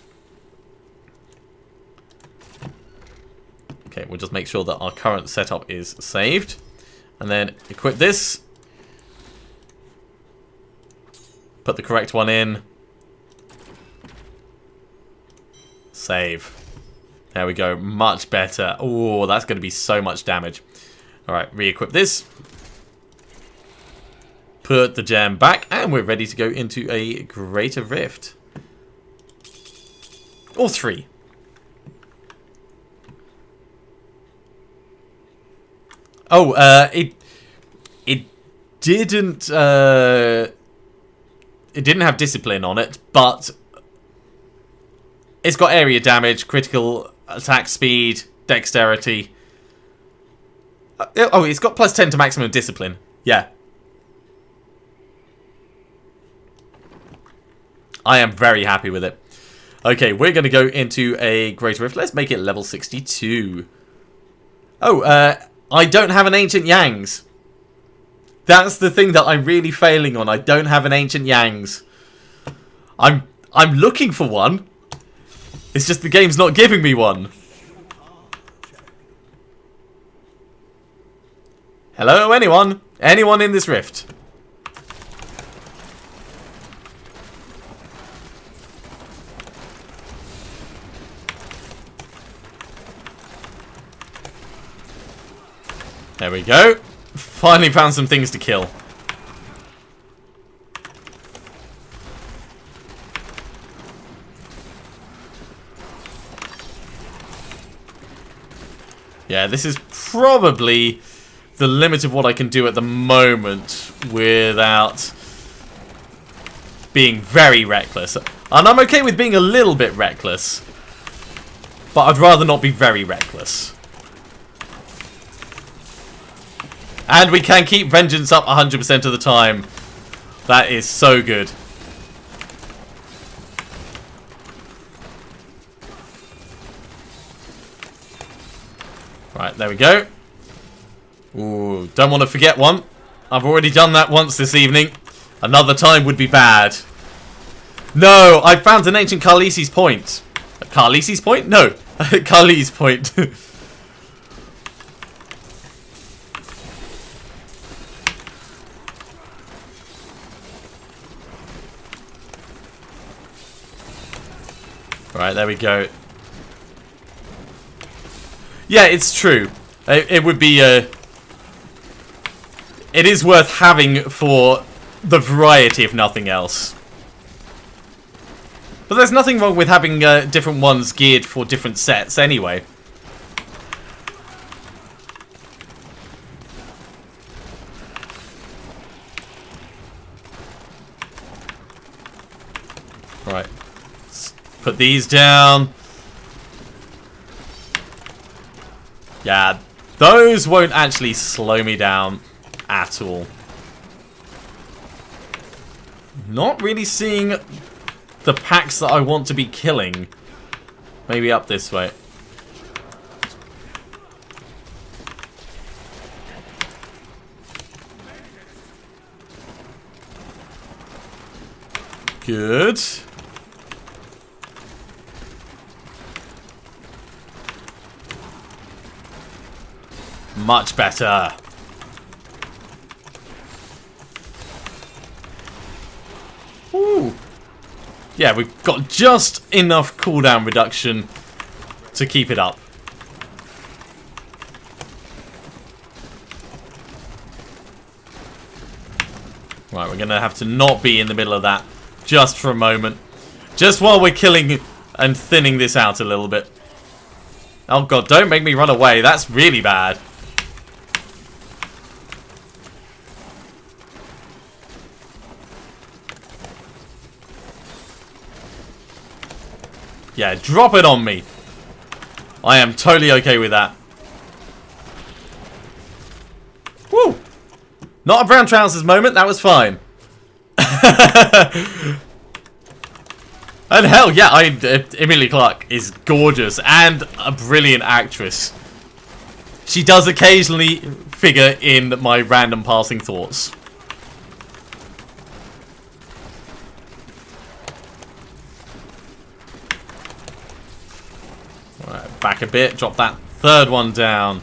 Okay, we'll just make sure that our current setup is saved. And then equip this. Put the correct one in. Save. There we go. Much better. Oh, that's going to be so much damage. Alright, re-equip this. Put the gem back, and we're ready to go into a Greater Rift. Or 3. Oh, it didn't have discipline on it, but it's got area damage, critical attack speed, dexterity. Oh, it's got +10 to maximum discipline. Yeah. I am very happy with it. Okay, we're going to go into a Greater Rift. Let's make it level 62. Oh, I don't have an Ancient Yangs. That's the thing that I'm really failing on. I don't have an Ancient Yangs. I'm looking for one. It's just the game's not giving me one. Hello, anyone? Anyone in this rift? There we go. Finally found some things to kill. Yeah, this is probably the limit of what I can do at the moment without being very reckless. And I'm okay with being a little bit reckless, but I'd rather not be very reckless. And we can keep Vengeance up 100% of the time. That is so good. Right, there we go. Ooh, don't want to forget one. I've already done that once this evening. Another time would be bad. No, I found an ancient Carlisi's point. Carlisi's point? No, Carlisi's point. Right, there we go. Yeah, it's true. It would be it is worth having for the variety, if nothing else. But there's nothing wrong with having different ones geared for different sets anyway. Right. Let's put these down. Yeah, those won't actually slow me down at all. Not really seeing the packs that I want to be killing. Maybe up this way. Good. Much better. Ooh. Yeah, we've got just enough cooldown reduction to keep it up. Right, we're going to have to not be in the middle of that just for a moment. Just while we're killing and thinning this out a little bit. Oh god, don't make me run away. That's really bad. Yeah, drop it on me. I am totally okay with that. Woo! Not a brown trousers moment, that was fine. And hell, yeah, Emilia Clarke is gorgeous and a brilliant actress. She does occasionally figure in my random passing thoughts. Alright, back a bit, drop that third one down.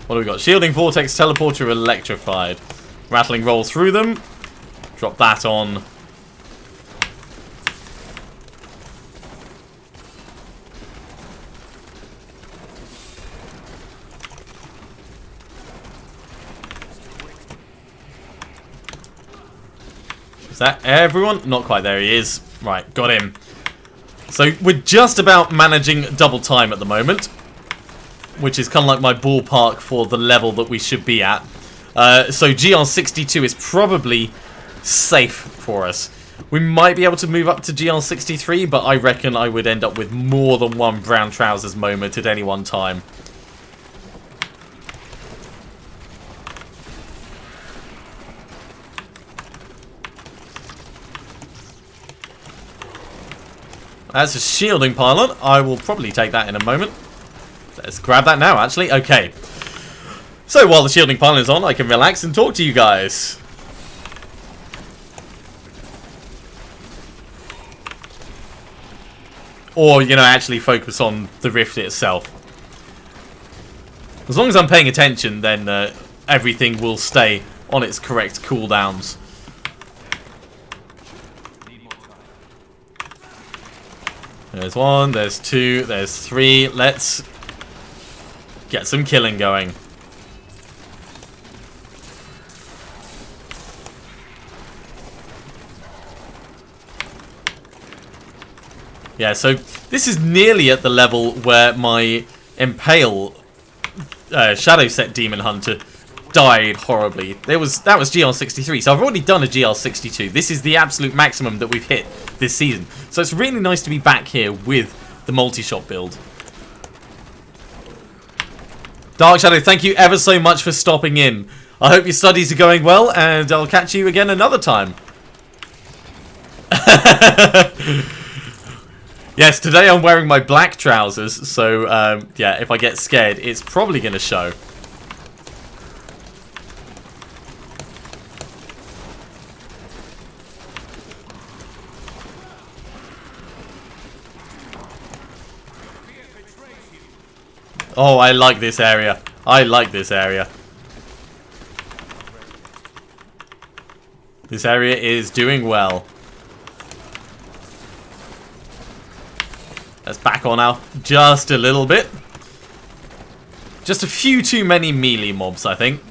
What do we got? Shielding Vortex, Teleporter, Electrified. Rattling roll through them. Drop that on. Is that everyone? Not quite, there he is. Right, got him. So we're just about managing double time at the moment, which is kind of like my ballpark for the level that we should be at. So GR62 is probably safe for us. We might be able to move up to GR63, but I reckon I would end up with more than one brown trousers moment at any one time. As a shielding pylon, I will probably take that in a moment. Let's grab that now, actually. Okay. So while the shielding pylon is on, I can relax and talk to you guys. Or, you know, actually focus on the rift itself. As long as I'm paying attention, then everything will stay on its correct cooldowns. There's one, there's two, there's three. Let's Get some killing going. Yeah, so this is nearly at the level where my Impale Shadow Set Demon Hunter died horribly. That was GL63, so I've already done a GL62. This is the absolute maximum that we've hit this season. So it's really nice to be back here with the multi-shot build. Dark Shadow, thank you ever so much for stopping in. I hope your studies are going well, and I'll catch you again another time. Yes, today I'm wearing my black trousers, so yeah, if I get scared, it's probably going to show. Oh, I like this area. I like this area. This area is doing well. Let's back on now just a little bit. Just a few too many melee mobs, I think.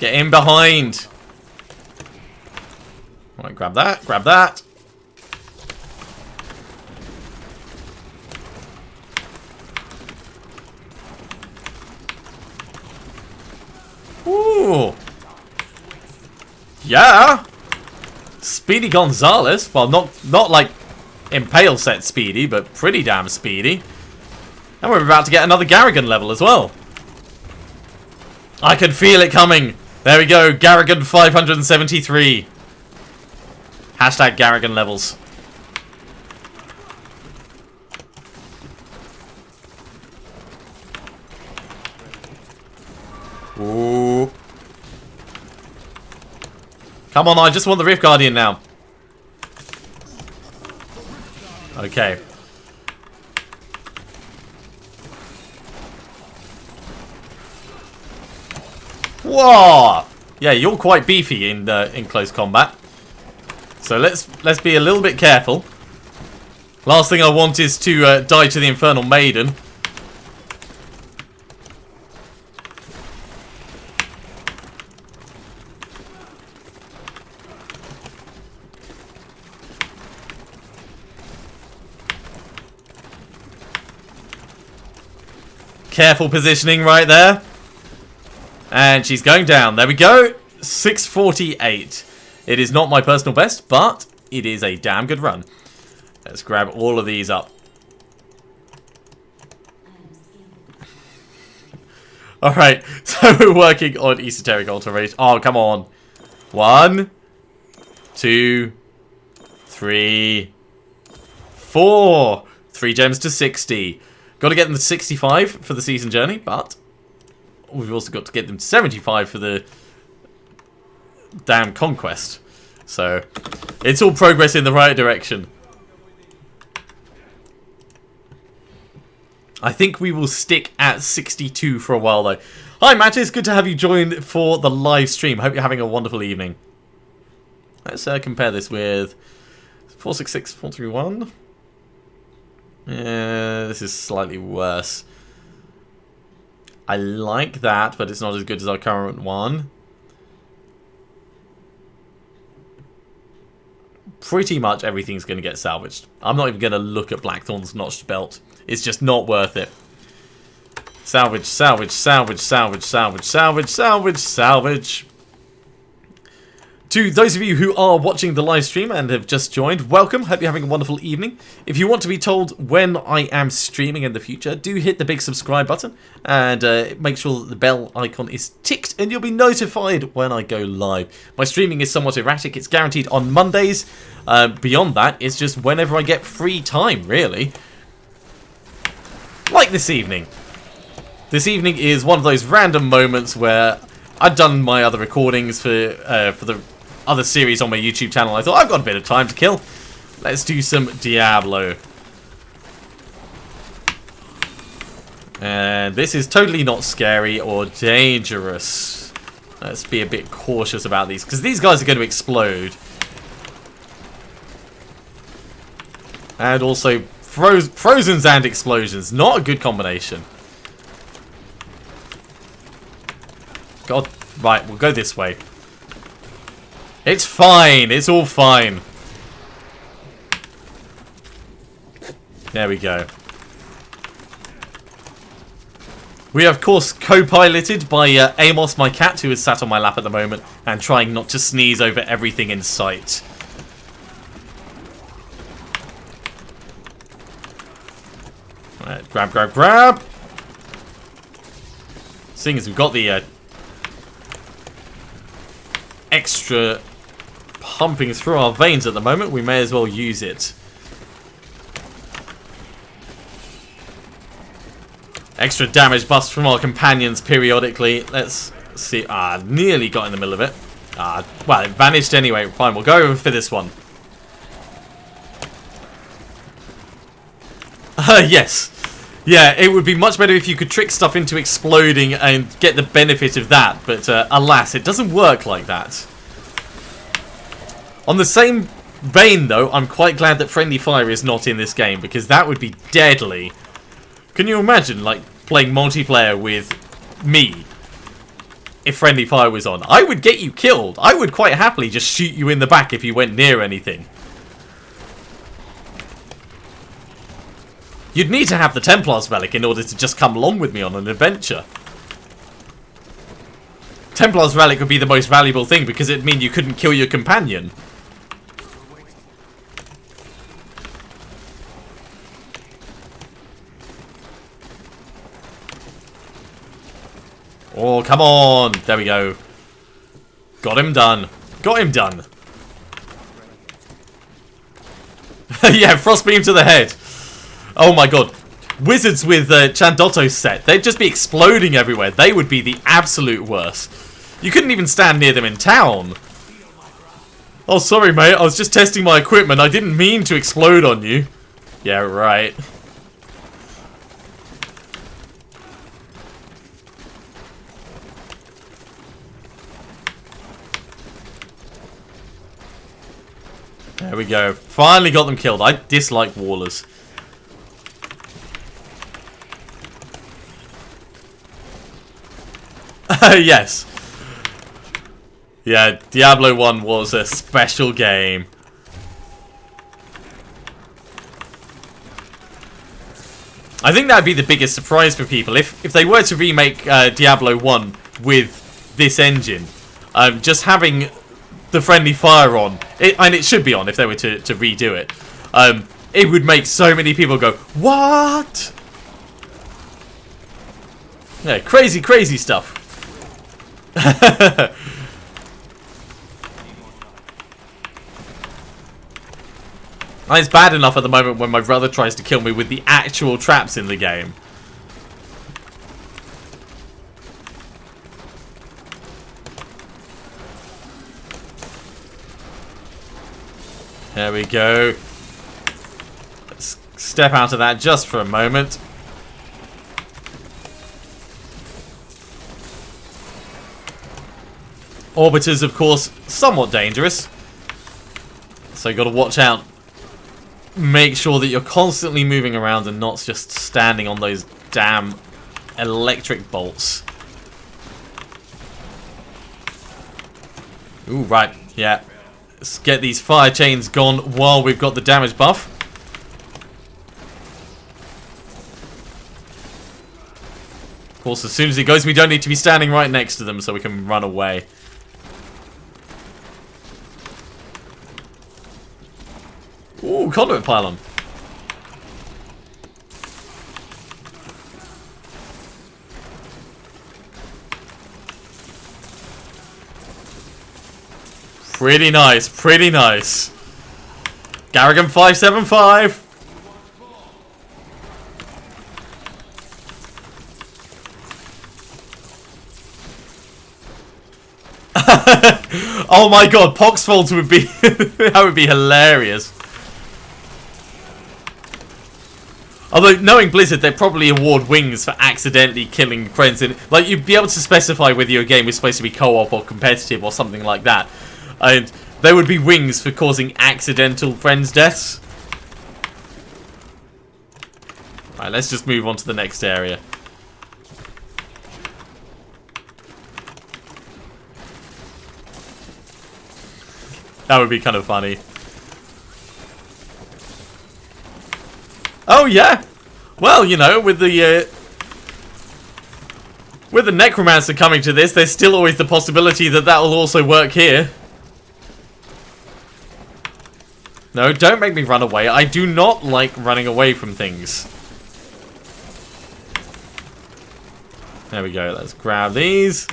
Get in behind. Alright, grab that, grab that. Ooh. Yeah. Speedy Gonzalez. Well, not like Impale set speedy, but pretty damn speedy. And we're about to get another Garrigan level as well. I can feel it coming. There we go. Garrigan 573. Hashtag Garrigan levels. Ooh. Come on, I just want the Rift Guardian now. Okay. Whoa! Yeah, you're quite beefy in close combat. So let's be a little bit careful. Last thing I want is to die to the Infernal Maiden. Careful positioning right there. And she's going down. There we go. 648. It is not my personal best, but it is a damn good run. Let's grab all of these up. Alright, so we're working on Esoteric Alteration. Oh, come on. 1, 2, 3, 4. 3 gems to 60. Got to get them to 65 for the season journey, but we've also got to get them to 75 for the damn conquest. So it's all progress in the right direction. I think we will stick at 62 for a while though. Hi Matt, it's good to have you join for the live stream. Hope you're having a wonderful evening. Let's compare this with 466, 431. Yeah, this is slightly worse. I like that, but it's not as good as our current one. Pretty much everything's going to get salvaged. I'm not even going to look at Blackthorn's notched belt. It's just not worth it. Salvage, salvage, salvage, salvage, salvage, salvage, salvage, salvage. To those of you who are watching the live stream and have just joined, welcome. Hope you're having a wonderful evening. If you want to be told when I am streaming in the future, do hit the big subscribe button and make sure that the bell icon is ticked and you'll be notified when I go live. My streaming is somewhat erratic. It's guaranteed on Mondays. Beyond that, it's just whenever I get free time, really. Like this evening. This evening is one of those random moments where I've done my other recordings for the other series on my YouTube channel. I thought, I've got a bit of time to kill. Let's do some Diablo. And this is totally not scary or dangerous. Let's be a bit cautious about these, because these guys are going to explode. And also Frozens and explosions. Not a good combination. God. Right, we'll go this way. It's fine. It's all fine. There we go. We are, of course, co-piloted by Amos, my cat, who is sat on my lap at the moment and trying not to sneeze over everything in sight. Right, grab, grab, grab. Seeing as we've got the extra pumping through our veins at the moment, we may as well use it. Extra damage buffs from our companions periodically. Let's see. Nearly got in the middle of it. Well, it vanished anyway. Fine, we'll go over for this one. Yes. Yeah, it would be much better if you could trick stuff into exploding and get the benefit of that. But alas, it doesn't work like that. On the same vein, though, I'm quite glad that friendly fire is not in this game, because that would be deadly. Can you imagine, like, playing multiplayer with me if friendly fire was on? I would get you killed. I would quite happily just shoot you in the back if you went near anything. You'd need to have the Templar's Relic in order to just come along with me on an adventure. Templar's Relic would be the most valuable thing because it'd mean you couldn't kill your companion. Oh, come on. There we go. Got him done. Got him done. Yeah, Frostbeam to the head. Oh my god. Wizards with Chandotto's set. They'd just be exploding everywhere. They would be the absolute worst. You couldn't even stand near them in town. Oh, sorry, mate. I was just testing my equipment. I didn't mean to explode on you. Yeah, right. There we go. Finally got them killed. I dislike Wallers. Yes. Yeah, Diablo 1 was a special game. I think that'd be the biggest surprise for people if they were to remake Diablo 1 with this engine. Just having the friendly fire on, and it should be on if they were to redo it. It would make so many people go, what? Yeah, crazy, crazy stuff. It's bad enough at the moment when my brother tries to kill me with the actual traps in the game. There we go. Let's step out of that just for a moment. Orbiters, of course, somewhat dangerous. So you got to watch out. Make sure that you're constantly moving around and not just standing on those damn electric bolts. Ooh, right. Yeah. Let's get these fire chains gone while we've got the damage buff. Of course, as soon as it goes, we don't need to be standing right next to them so we can run away. Ooh, conduit pylon. Pretty nice, pretty nice. Garrigan 575. Oh my god, Poxfolds would be that would be hilarious. Although, knowing Blizzard, they'd probably award wings for accidentally killing friends. Like, you'd be able to specify whether your game was supposed to be co-op or competitive or something like that. And there would be wings for causing accidental friends' deaths. Right, let's just move on to the next area. That would be kind of funny. Oh, yeah. Well, you know, with the necromancer coming to this, there's still always the possibility that that will also work here. No, don't make me run away. I do not like running away from things. There we go. Let's grab these.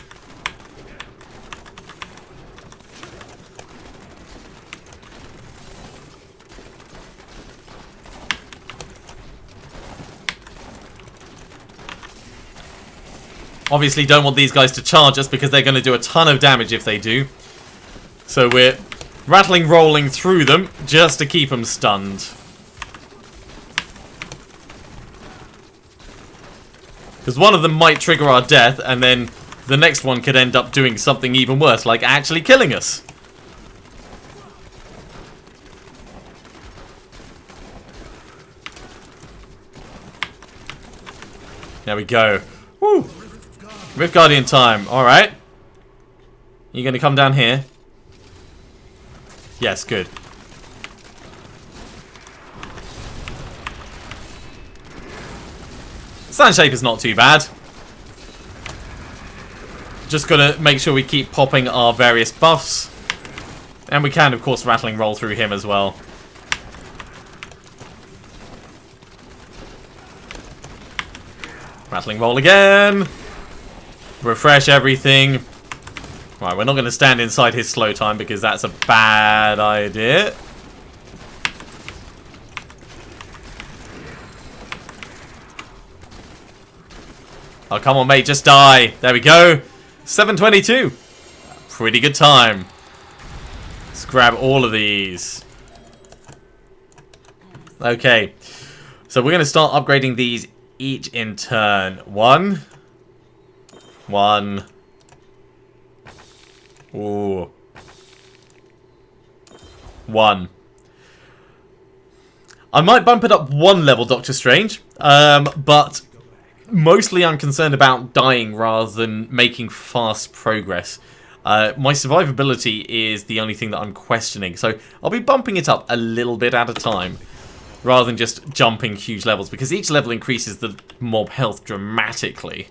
Obviously don't want these guys to charge us because they're going to do a ton of damage if they do. So we're rattling, rolling through them just to keep them stunned. Because one of them might trigger our death and then the next one could end up doing something even worse, like actually killing us. There we go. Woo! Rift Guardian time. Alright. You gonna come down here? Yes, good. Sand Shape is not too bad. Just gotta make sure we keep popping our various buffs. And we can, of course, rattling roll through him as well. Rattling roll again. Refresh everything. Right, we're not going to stand inside his slow time because that's a bad idea. Oh, come on, mate, just die. There we go. 722. Pretty good time. Let's grab all of these. Okay. So we're going to start upgrading these each in turn. One. Ooh. One. I might bump it up one level, Doctor Strange. But mostly I'm concerned about dying rather than making fast progress. My survivability is the only thing that I'm questioning. So I'll be bumping it up a little bit at a time, rather than just jumping huge levels, because each level increases the mob health dramatically.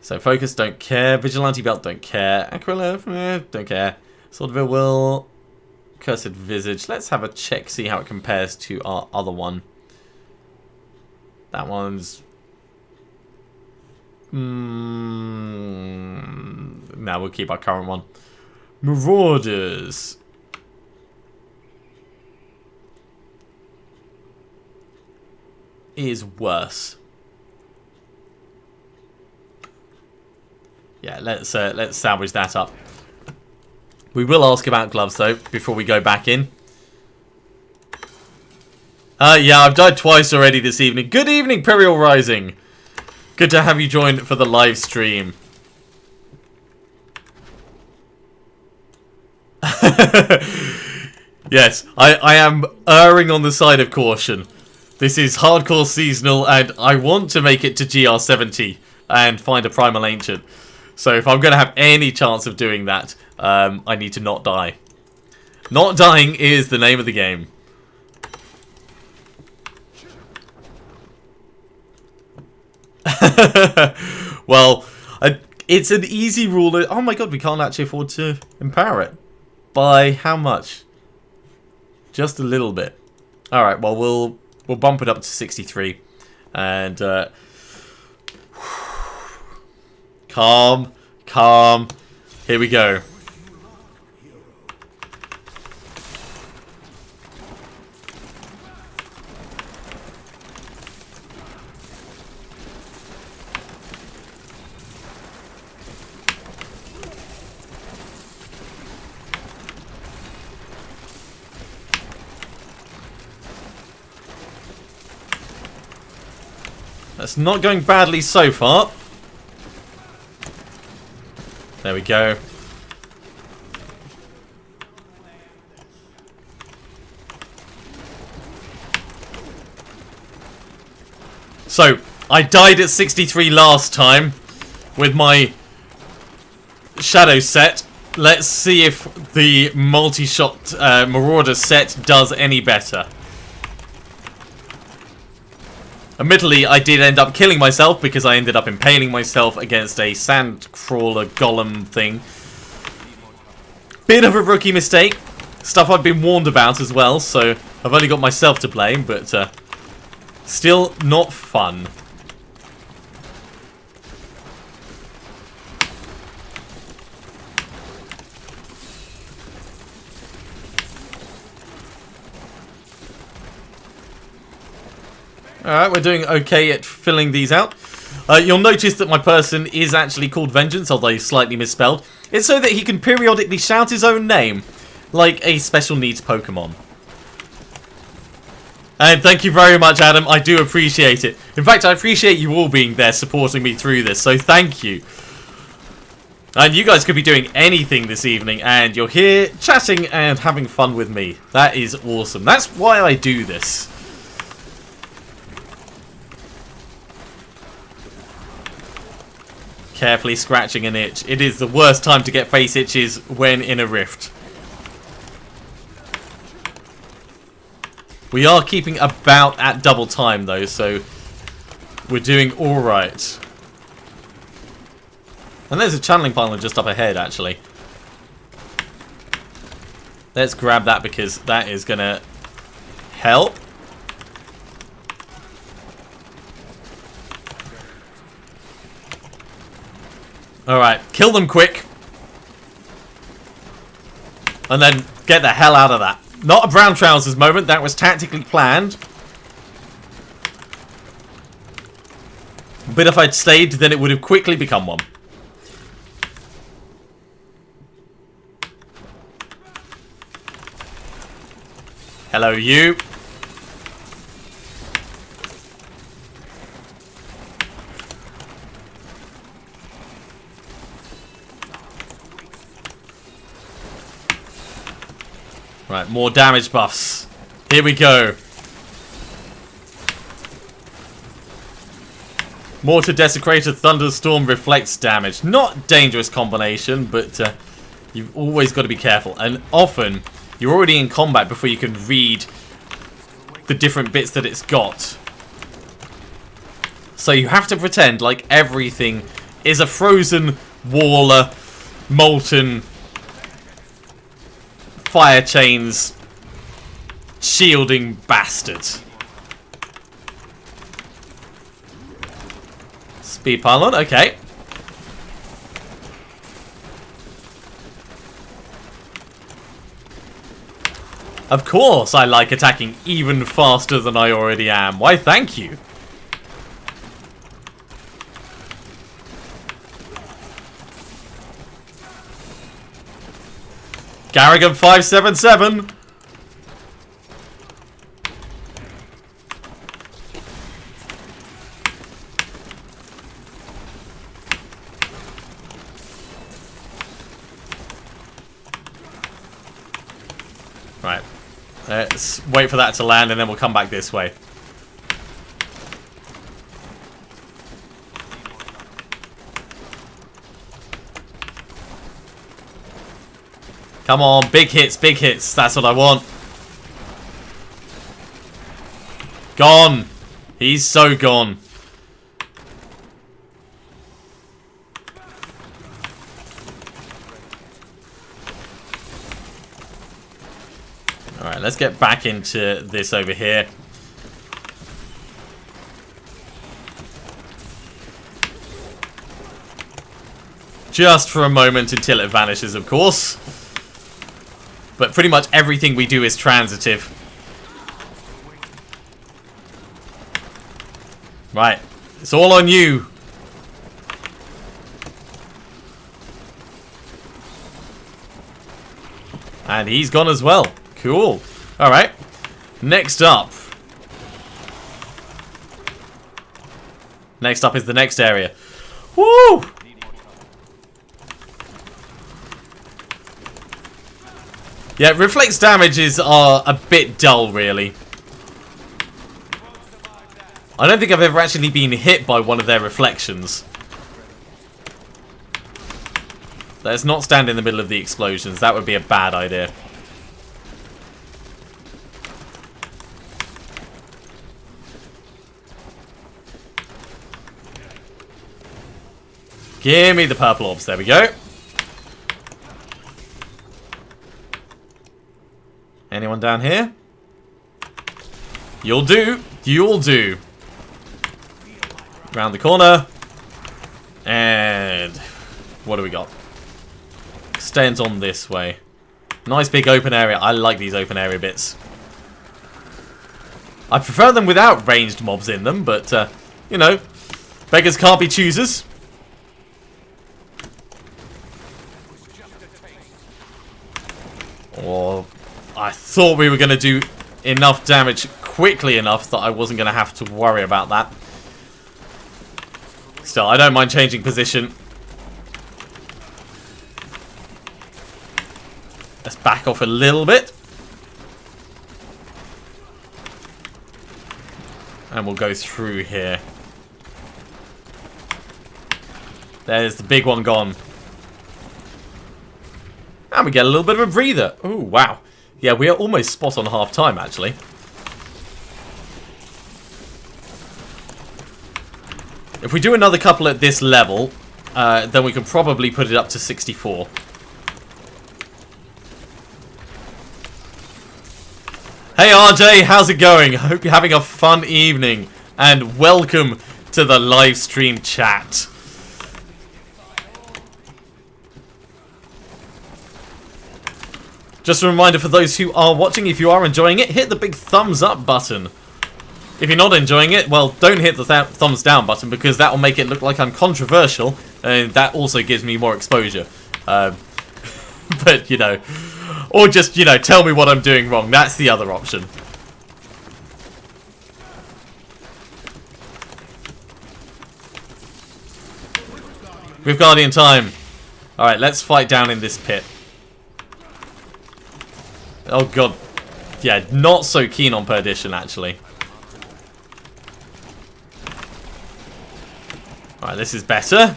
So Focus, don't care. Vigilante Belt, don't care. Aquila, don't care. Sword of Ill Will, Cursed Visage. Let's have a check, see how it compares to our other one. That one's... Now we'll keep our current one. Marauders. Is worse. Yeah, let's salvage that up. We will ask about gloves though before we go back in. Yeah, I've died twice already this evening. Good evening, Imperial Rising. Good to have you join for the live stream. Yes, I am erring on the side of caution. This is hardcore seasonal and I want to make it to GR70 and find a Primal Ancient. So if I'm going to have any chance of doing that, I need to not die. Not dying is the name of the game. Well, it's an easy rule. Oh my god, we can't actually afford to empower it. By how much? Just a little bit. Alright, well, we'll bump it up to 63. And, calm. Here we go. That's not going badly so far. There we go. So, I died at 63 last time with my shadow set. Let's see if the multi-shot Marauder set does any better. Admittedly, I did end up killing myself because I ended up impaling myself against a sandcrawler golem thing. Bit of a rookie mistake. Stuff I've been warned about as well, so I've only got myself to blame, but still not fun. Alright, we're doing okay at filling these out. You'll notice that my person is actually called Vengeance, although slightly misspelled. It's so that he can periodically shout his own name, like a special needs Pokemon. And thank you very much, Adam. I do appreciate it. In fact, I appreciate you all being there supporting me through this, so thank you. And you guys could be doing anything this evening, and you're here chatting and having fun with me. That is awesome. That's why I do this. Carefully scratching an itch. It is the worst time to get face itches when in a rift. We are keeping about at double time though, so we're doing alright. And there's a channeling pylon just up ahead actually. Let's grab that because that is gonna help. Alright, kill them quick. And then get the hell out of that. Not a brown trousers moment, that was tactically planned. But if I'd stayed, then it would have quickly become one. Hello, you. Right, more damage buffs. Here we go. Mortar Desecrator Thunderstorm reflects damage. Not dangerous combination, but you've always got to be careful. And often, you're already in combat before you can read the different bits that it's got. So you have to pretend like everything is a frozen, waller, molten, fire chains, shielding bastard. Speed pylon, okay. Of course I like attacking even faster than I already am. Why, thank you. Garrigan 577. Right. Let's wait for that to land and then we'll come back this way. Come on, big hits, big hits. That's what I want. Gone. He's so gone. Alright, let's get back into this over here. Just for a moment until it vanishes, of course. But pretty much everything we do is transitive. Right. It's all on you. And he's gone as well. Cool. Alright. Next up. Next up is the next area. Woo! Yeah, reflex damages are a bit dull, really. I don't think I've ever actually been hit by one of their reflections. Let's not stand in the middle of the explosions. That would be a bad idea. Give me the purple orbs. There we go. Anyone down here? You'll do. You'll do. Round the corner. And what do we got? Extends on this way. Nice big open area. I like these open area bits. I prefer them without ranged mobs in them, but, you know, beggars can't be choosers. Or I thought we were going to do enough damage quickly enough that I wasn't going to have to worry about that. Still, I don't mind changing position. Let's back off a little bit. And we'll go through here. There's the big one gone. And we get a little bit of a breather. Oh, wow. Yeah, we are almost spot on half time, actually. If we do another couple at this level, then we can probably put it up to 64. Hey RJ, how's it going? I hope you're having a fun evening. And welcome to the live stream chat. Just a reminder for those who are watching, if you are enjoying it, hit the big thumbs up button. If you're not enjoying it, well, don't hit the thumbs down button, because that will make it look like I'm controversial, and that also gives me more exposure. But, you know, or just, you know, tell me what I'm doing wrong. That's the other option. With Guardian time. Alright, let's fight down in this pit. Oh god. Yeah, not so keen on perdition, actually. Alright, this is better.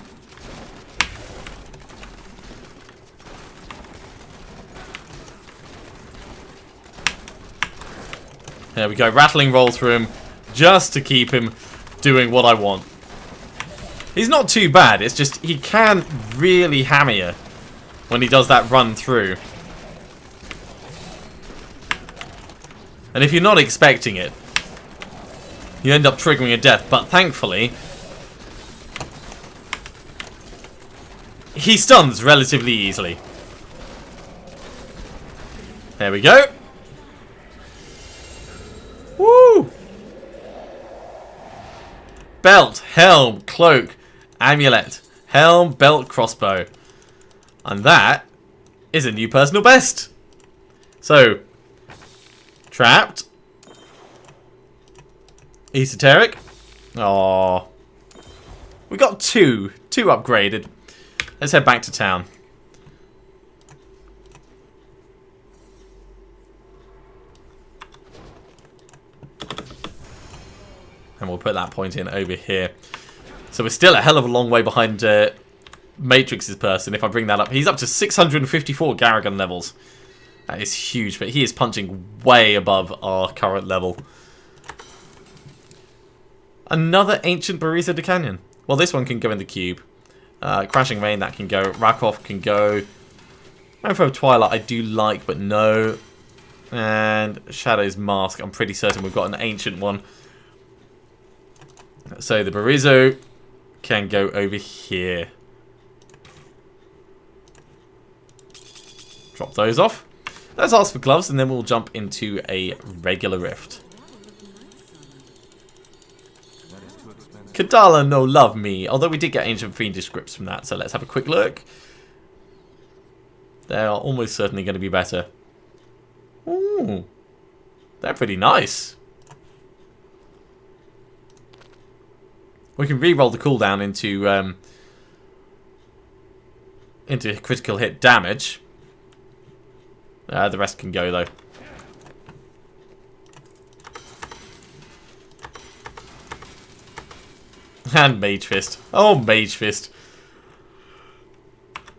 There we go. Rattling roll through him just to keep him doing what I want. He's not too bad. It's just he can really hammer you when he does that run through. And if you're not expecting it, you end up triggering a death. But thankfully, he stuns relatively easily. There we go. Woo! Belt, helm, cloak, amulet, helm, belt, crossbow. And that is a new personal best. So, trapped. Esoteric. Oh, we got two upgraded. Let's head back to town. And we'll put that point in over here. So we're still a hell of a long way behind Matrix's person. If I bring that up, he's up to 654 Garrigan levels. That is huge, but he is punching way above our current level. Another ancient Barisa de Canyon. Well, this one can go in the cube. Crashing Rain, that can go. Rakoff can go. Info of Twilight, I do like, but no. And Shadow's Mask, I'm pretty certain we've got an ancient one. So the Barizo can go over here. Drop those off. Let's ask for gloves, and then we'll jump into a regular rift. Kadala no love me. Although we did get ancient fiendish grips from that, so let's have a quick look. They are almost certainly going to be better. Ooh, they're pretty nice. We can re-roll the cooldown into critical hit damage. The rest can go though. And Mage Fist. Oh, Mage Fist.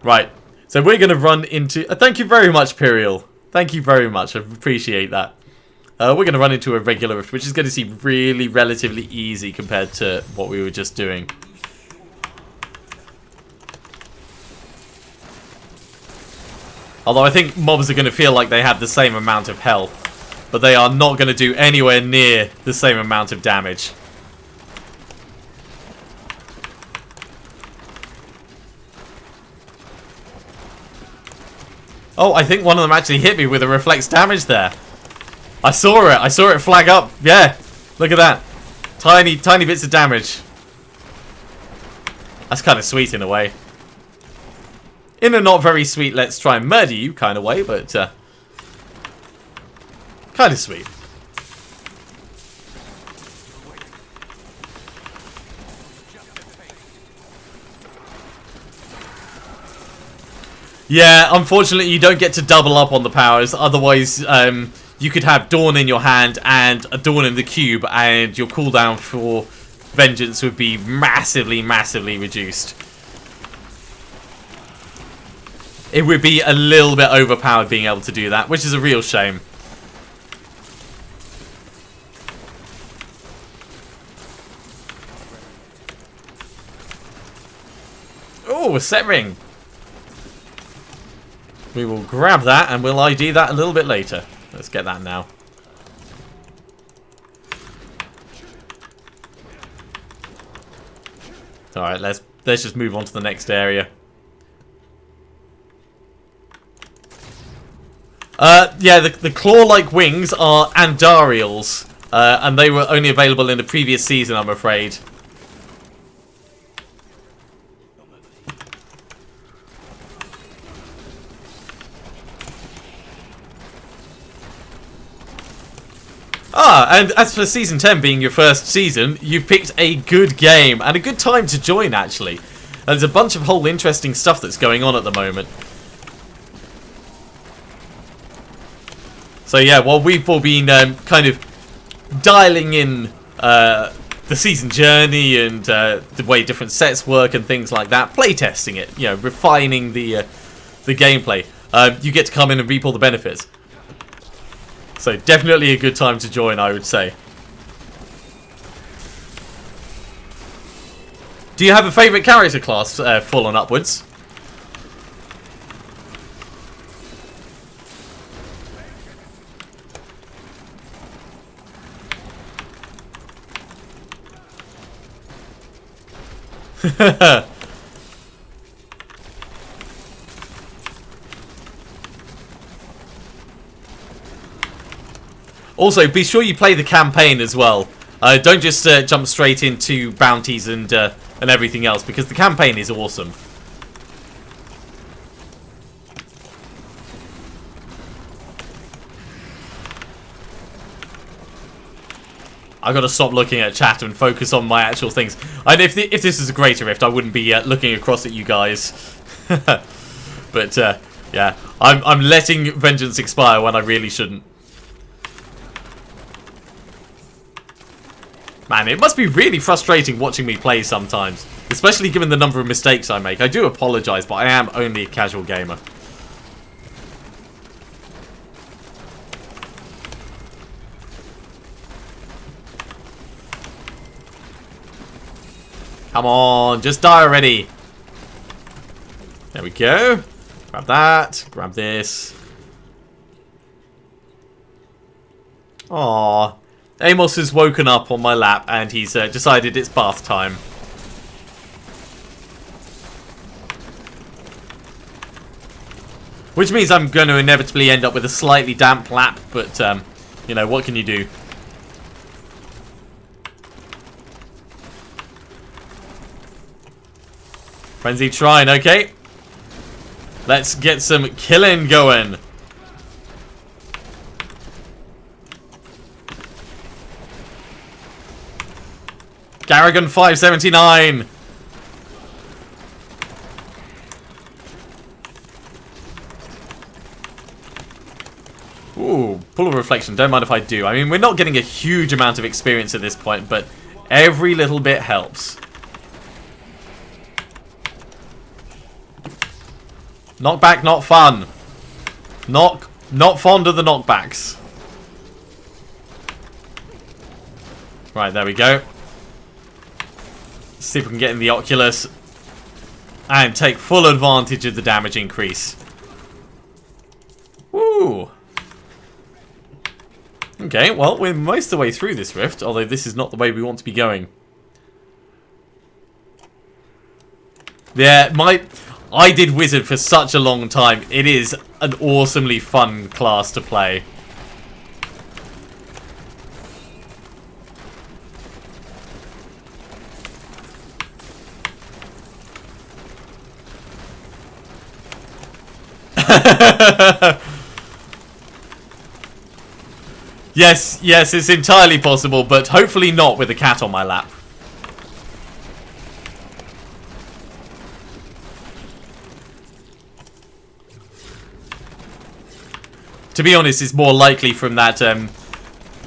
Right. So we're going to run into... thank you very much, Piriel. Thank you very much. I appreciate that. We're going to run into a regular rift, which is going to seem really relatively easy compared to what we were just doing. Although I think mobs are going to feel like they have the same amount of health, but they are not going to do anywhere near the same amount of damage. Oh, I think one of them actually hit me with a reflex damage there. I saw it. I saw it flag up. Yeah, look at that. Tiny, tiny bits of damage. That's kind of sweet in a way. In a not very sweet, let's try and murder you kind of way, but kind of sweet. Yeah, unfortunately you don't get to double up on the powers, otherwise you could have Dawn in your hand and a Dawn in the cube, and your cooldown for Vengeance would be massively, massively reduced. It would be a little bit overpowered being able to do that, which is a real shame. Oh, a set ring. We will grab that and we'll ID that a little bit later. Let's get that now. Alright, let's just move on to the next area. Yeah, the claw-like wings are Andariel's, and they were only available in the previous season, I'm afraid. And as for Season 10 being your first season, you've picked a good game, and a good time to join, actually. There's a bunch of whole interesting stuff that's going on at the moment. So yeah, while we've all been kind of dialing in the season journey and the way different sets work and things like that, playtesting it, you know, refining the gameplay, you get to come in and reap all the benefits. So definitely a good time to join, I would say. Do you have a favourite character class, full on upwards? Also, be sure you play the campaign as well. Don't just jump straight into bounties and everything else, because the campaign is awesome. I gotta stop looking at chat and focus on my actual things. And if this is a greater rift, I wouldn't be looking across at you guys. But yeah, I'm letting Vengeance expire when I really shouldn't. Man, it must be really frustrating watching me play sometimes, especially given the number of mistakes I make. I do apologise, but I am only a casual gamer. Come on, just die already. There we go. Grab that. Grab this. Aww. Amos has woken up on my lap and he's decided it's bath time. Which means I'm going to inevitably end up with a slightly damp lap, but, you know, what can you do? Frenzied Shrine, okay. Let's get some killing going. Garrigan 579. Ooh, Pull of Reflection. Don't mind if I do. I mean, we're not getting a huge amount of experience at this point, but every little bit helps. Knockback, not fun. Not fond of the knockbacks. Right, there we go. See if we can get in the Oculus and take full advantage of the damage increase. Woo! Okay, well, we're most of the way through this rift, although this is not the way we want to be going. Yeah, I did Wizard for such a long time. It is an awesomely fun class to play. Yes, it's entirely possible, but hopefully not with a cat on my lap. To be honest, it's more likely from that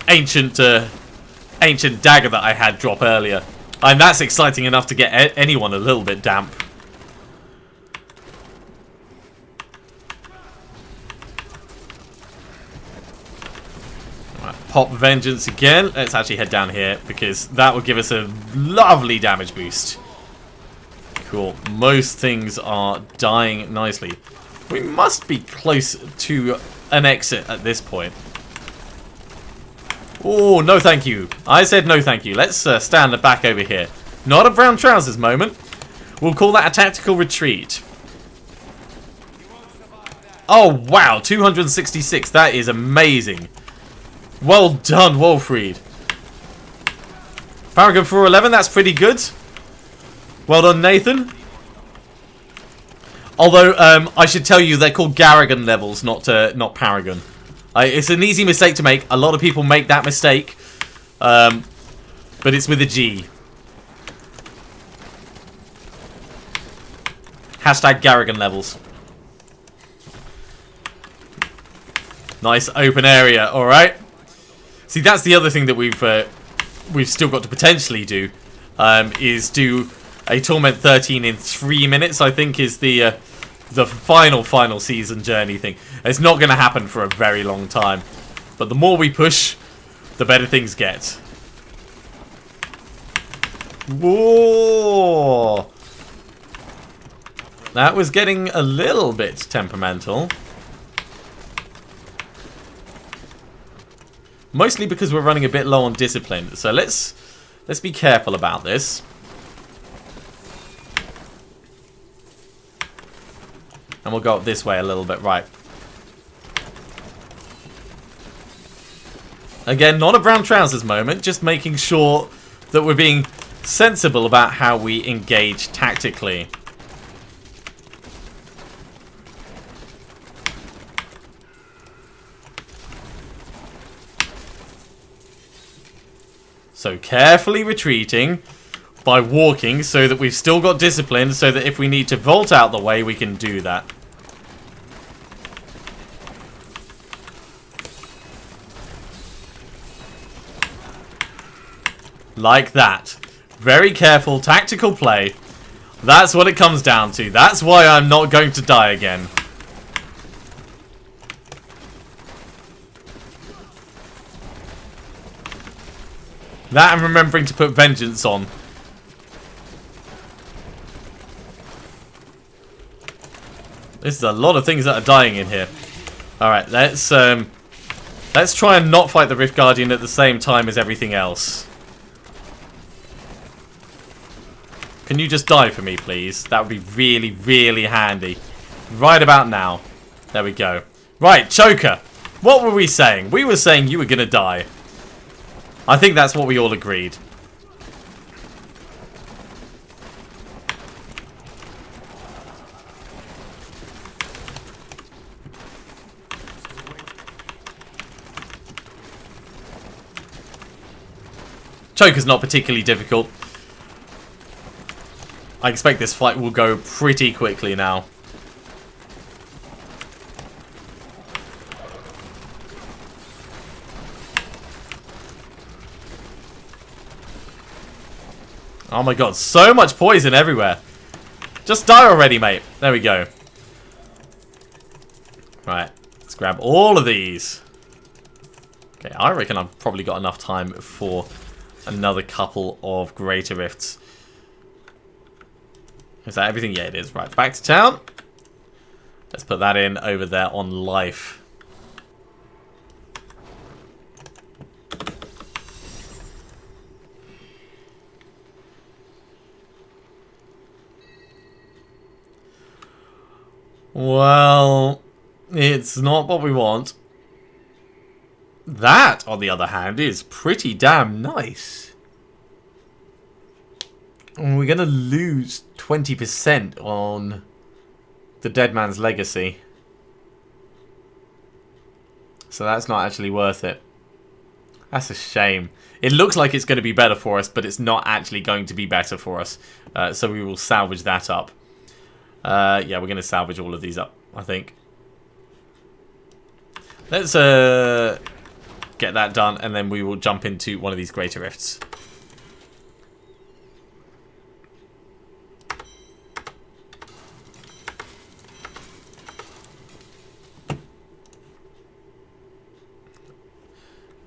ancient dagger that I had drop earlier. And that's exciting enough to get anyone a little bit damp. Pop Vengeance again. Let's actually head down here because that will give us a lovely damage boost. Cool. Most things are dying nicely. We must be close to an exit at this point. Oh, no thank you. I said no thank you. Let's stand back over here. Not a brown trousers moment. We'll call that a tactical retreat. Oh, wow. 266. That is amazing. Well done, Wolfried. Paragon 411, that's pretty good. Well done, Nathan. Although, I should tell you, they're called Garrigan levels, not Paragon. It's an easy mistake to make. A lot of people make that mistake. But it's with a G. Hashtag Garrigan levels. Nice open area, alright. See, that's the other thing that we've still got to potentially do, is do a Torment 13 in 3 minutes, I think is the final season journey thing. It's not going to happen for a very long time, but the more we push, the better things get. Whoa! That was getting a little bit temperamental. Mostly because we're running a bit low on discipline. So let's be careful about this. And we'll go up this way a little bit. Right. Again, not a brown trousers moment. Just making sure that we're being sensible about how we engage tactically. So carefully retreating by walking so that we've still got discipline so that if we need to vault out the way, we can do that. Like that. Very careful, tactical play. That's what it comes down to. That's why I'm not going to die again. That and remembering to put Vengeance on. There's a lot of things that are dying in here. Alright, let's try and not fight the Rift Guardian at the same time as everything else. Can you just die for me, please? That would be really, really handy. Right about now. There we go. Right, Choker. What were we saying? We were saying you were going to die. I think that's what we all agreed. Choker's not particularly difficult. I expect this fight will go pretty quickly now. Oh my god, so much poison everywhere. Just die already, mate. There we go. Right, let's grab all of these. Okay, I reckon I've probably got enough time for another couple of greater rifts. Is that everything? Yeah, it is. Right, back to town. Let's put that in over there on life. Well, it's not what we want. That, on the other hand, is pretty damn nice. And we're going to lose 20% on the Dead Man's Legacy. So that's not actually worth it. That's a shame. It looks like it's going to be better for us, but it's not actually going to be better for us. So we will salvage that up. Yeah, we're going to salvage all of these up, I think. Let's get that done, and then we will jump into one of these greater rifts.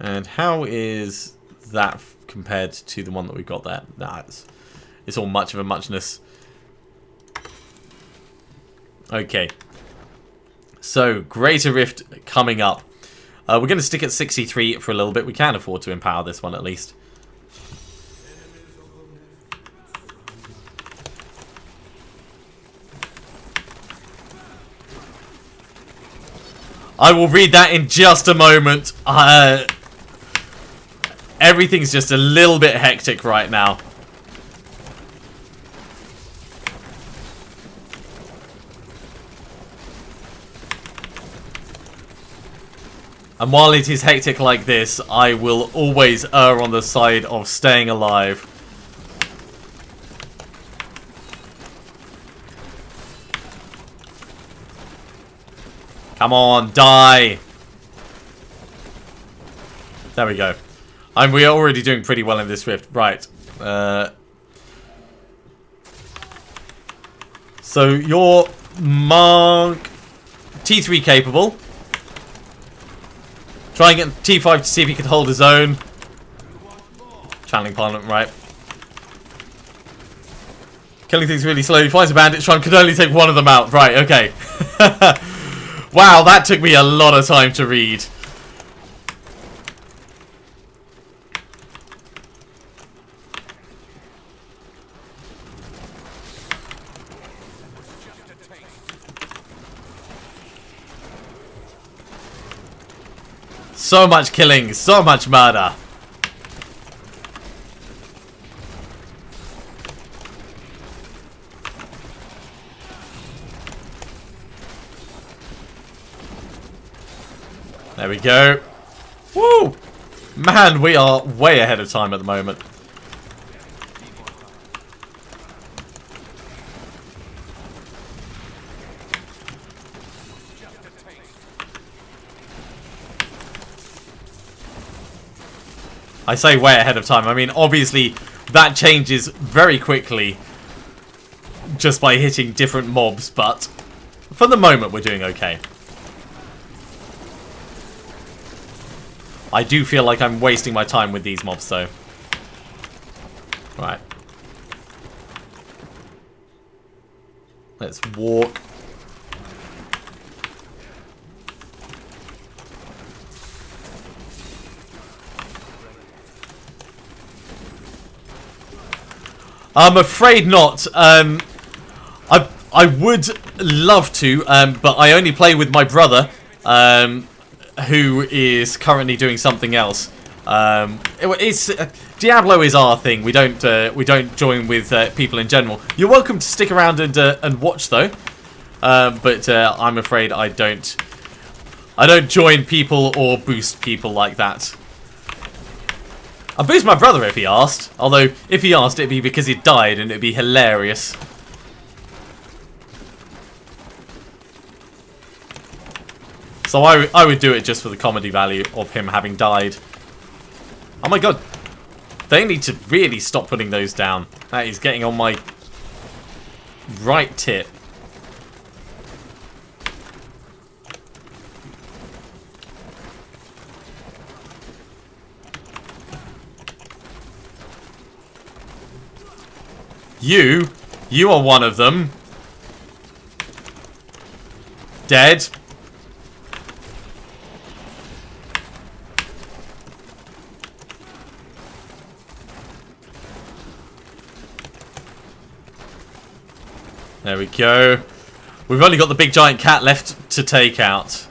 And how is that compared to the one that we've got there? Nah, it's all much of a muchness. Okay. So, Greater Rift coming up. We're going to stick at 63 for a little bit. We can afford to empower this one at least. I will read that in just a moment. Everything's just a little bit hectic right now. And while it is hectic like this, I will always err on the side of staying alive. Come on, die! There we go. And we are already doing pretty well in this rift. Right. So you're monk T3 capable. Try and get T5 to see if he can hold his own. Channeling Parliament, right. Killing things really slowly. Finds a bandit. Try and could only take one of them out. Right, okay. Wow, that took me a lot of time to read. So much killing, so much murder. There we go. Woo! Man, we are way ahead of time at the moment. I say way ahead of time. I mean, obviously, that changes very quickly just by hitting different mobs, but for the moment, we're doing okay. I do feel like I'm wasting my time with these mobs, though. Right. Let's walk. I'm afraid not. I would love to, but I only play with my brother, who is currently doing something else. Diablo is our thing. We don't join with people in general. You're welcome to stick around and watch though, but I'm afraid I don't join people or boost people like that. I'll boost my brother if he asked. Although, if he asked, it'd be because he died and it'd be hilarious. So I would do it just for the comedy value of him having died. Oh my god. They need to really stop putting those down. That is getting on my right tit. You are one of them. Dead. There we go. We've only got the big giant cat left to take out.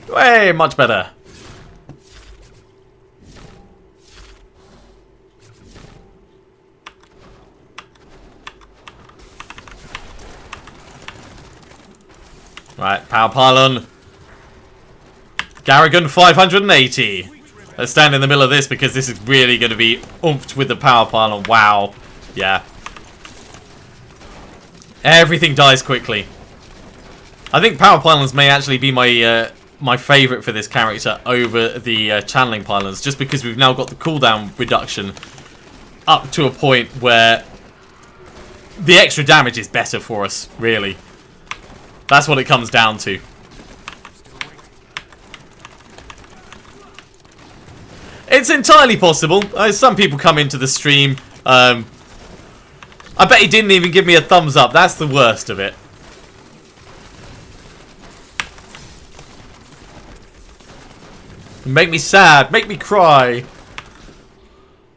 Way much better. Right, power pylon. Garrigan 580. Let's stand in the middle of this because this is really going to be oomphed with the power pylon. Wow. Yeah. Everything dies quickly. I think power pylons may actually be my my favourite for this character over the channeling pylons, just because we've now got the cooldown reduction up to a point where the extra damage is better for us, really. That's what it comes down to. It's entirely possible. Some people come into the stream. I bet he didn't even give me a thumbs up. That's the worst of it. Make me sad. Make me cry.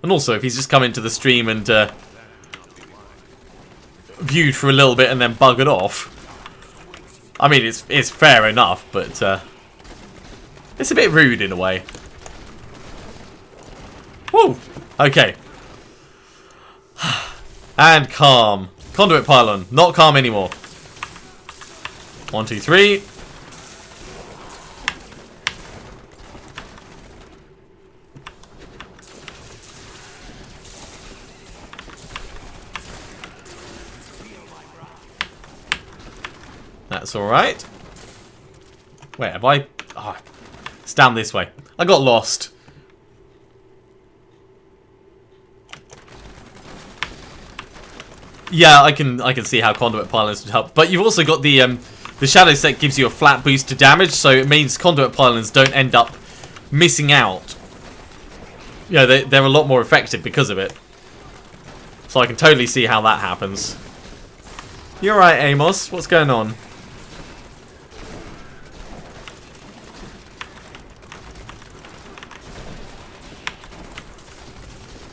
And also, if he's just come into the stream and viewed for a little bit and then buggered off. I mean, it's fair enough, but it's a bit rude in a way. Woo! Okay. And calm. Conduit pylon. Not calm anymore. 1, 2, 3. That's alright. Wait, have I... Oh, it's down this way. I got lost. Yeah, I can see how conduit pylons would help. But you've also got the shadow set gives you a flat boost to damage, so it means conduit pylons don't end up missing out. Yeah, they're a lot more effective because of it. So I can totally see how that happens. You're right, Amos. What's going on?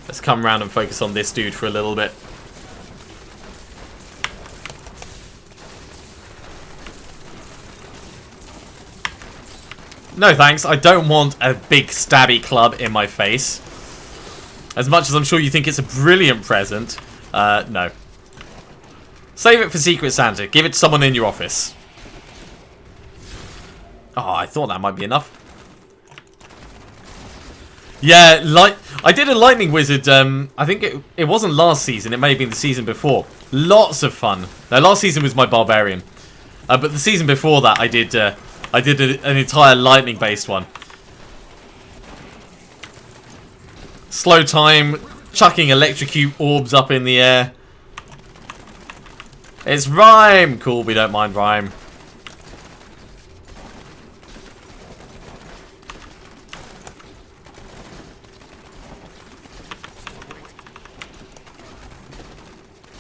Let's come around and focus on this dude for a little bit. No thanks, I don't want a big stabby club in my face. As much as I'm sure you think it's a brilliant present, no. Save it for Secret Santa. Give it to someone in your office. Oh, I thought that might be enough. Yeah, I did a Lightning Wizard, I think it wasn't last season, it may have been the season before. Lots of fun. No, last season was my Barbarian. But the season before that, I did an entire lightning based one. Slow time, chucking electrocute orbs up in the air. It's rhyme! Cool, we don't mind rhyme.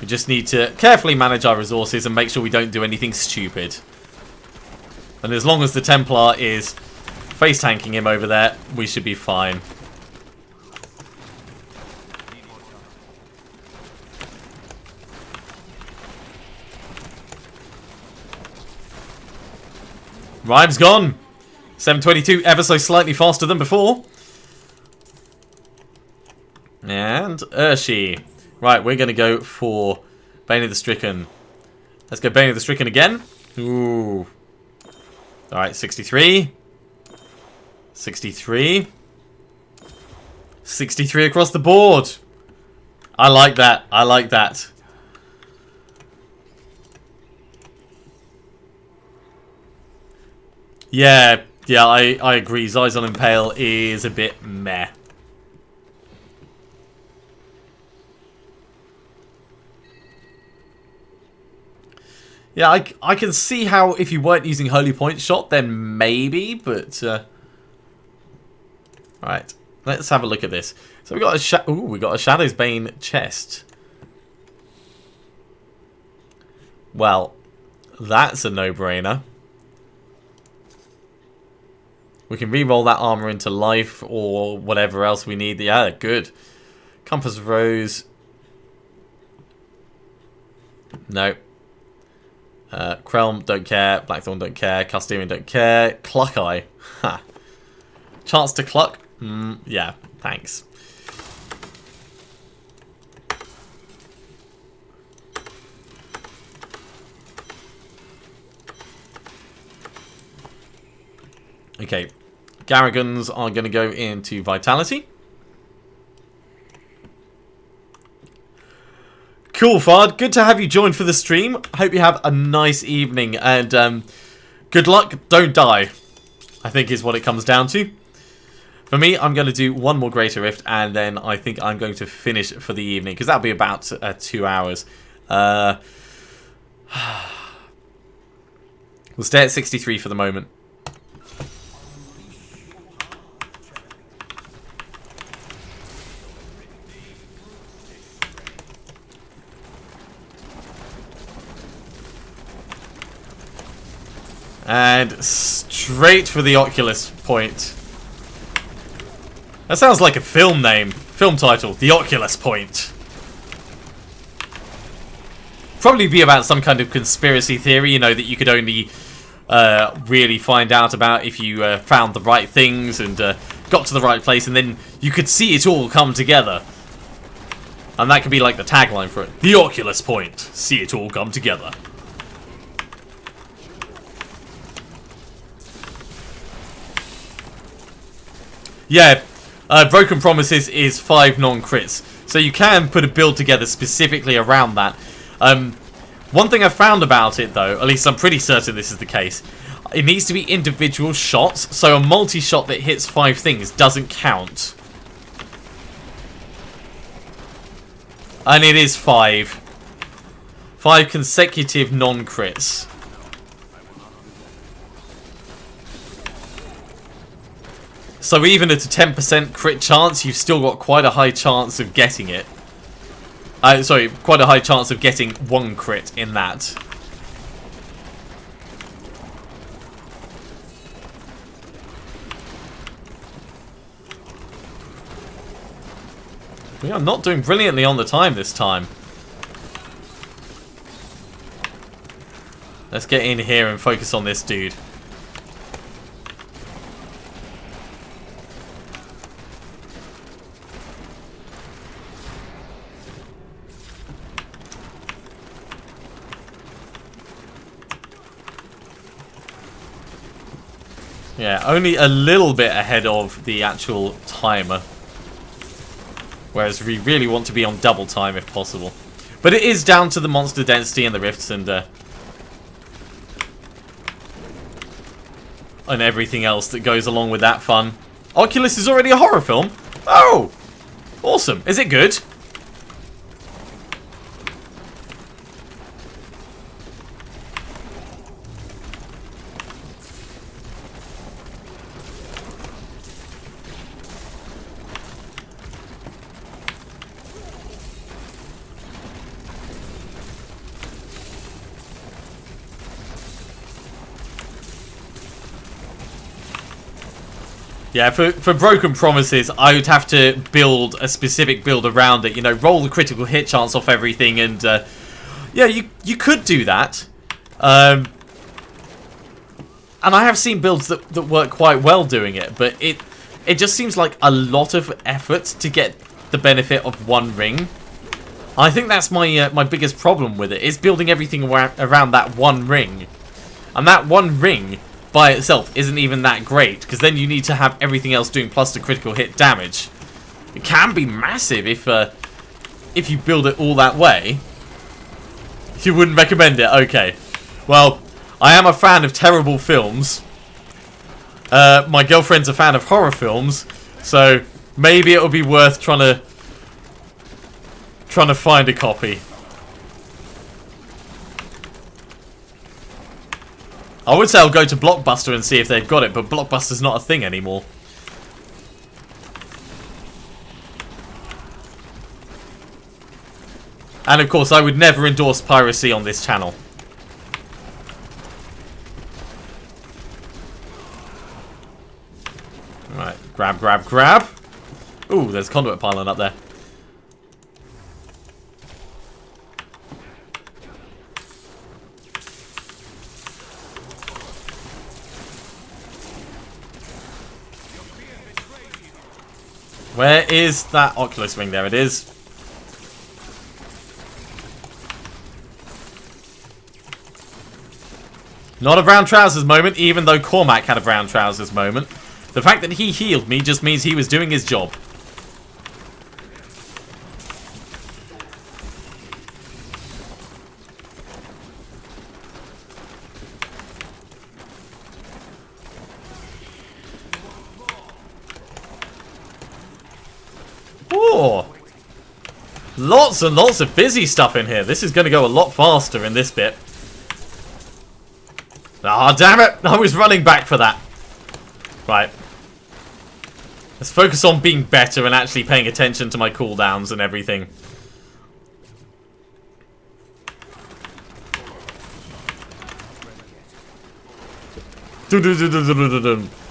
We just need to carefully manage our resources and make sure we don't do anything stupid. And as long as the Templar is face tanking him over there, we should be fine. Rhyme's gone. 722 ever so slightly faster than before. And Urshi. Right, we're going to go for Bane of the Stricken. Let's go Bane of the Stricken again. Ooh. Alright, 63. 63. 63 across the board. I like that. I like that. Yeah, I agree. Zizon Impale is a bit meh. Yeah, I can see how if you weren't using Holy Point Shot, then maybe, but... Right, let's have a look at this. So we got a Shadow's Bane chest. Well, that's a no-brainer. We can re-roll that armor into life or whatever else we need. Yeah, good. Compass Rose. No. Krelm, don't care. Blackthorn, don't care. Castilian, don't care. Cluck Eye. Ha. Chance to cluck? Yeah, thanks. Okay. Garrigans are going to go into Vitality. Cool, Fard. Good to have you joined for the stream. Hope you have a nice evening. And good luck. Don't die, I think is what it comes down to. For me, I'm going to do one more Greater Rift. And then I think I'm going to finish for the evening. Because that'll be about 2 hours. We'll stay at 63 for the moment. And straight for the Oculus point. That sounds like a film name. Film title. The Oculus Point. Probably be about some kind of conspiracy theory, you know, that you could only really find out about if you found the right things and got to the right place, and then you could see it all come together. And that could be like the tagline for it. The Oculus Point. See it all come together. Yeah, Broken Promises is 5 non-crits, so you can put a build together specifically around that. One thing I found about it, though, at least I'm pretty certain this is the case, it needs to be individual shots, so a multi-shot that hits 5 things doesn't count. And it is 5. 5 consecutive non-crits. So even at a 10% crit chance, you've still got quite a high chance of getting it. Sorry, quite a high chance of getting 1 crit in that. We are not doing brilliantly on the time this time. Let's get in here and focus on this dude. Yeah, only a little bit ahead of the actual timer. Whereas we really want to be on double time if possible. But it is down to the monster density and the rifts and everything else that goes along with that fun. Oculus is already a horror film? Oh! Awesome. Is it good? Yeah, for Broken Promises, I would have to build a specific build around it. You know, roll the critical hit chance off everything, and yeah, you could do that. And I have seen builds that work quite well doing it, but it just seems like a lot of effort to get the benefit of 1 ring. I think that's my my biggest problem with it, is building everything around that 1 ring, and that 1 ring by itself isn't even that great, because then you need to have everything else doing plus the critical hit damage. It can be massive if you build it all that way. You wouldn't recommend it? Okay. Well, I am a fan of terrible films. My girlfriend's a fan of horror films, so maybe it'll be worth trying to find a copy. I would say I'll go to Blockbuster and see if they've got it, but Blockbuster's not a thing anymore. And of course, I would never endorse piracy on this channel. Grab, grab, grab. Ooh, there's conduit pylon up there. Where is that Oculus ring? There it is. Not a brown trousers moment, even though Cormac had a brown trousers moment. The fact that he healed me just means he was doing his job. Oh, lots and lots of busy stuff in here. This is going to go a lot faster in this bit. Ah, damn it! I was running back for that. Right. Let's focus on being better and actually paying attention to my cooldowns and everything.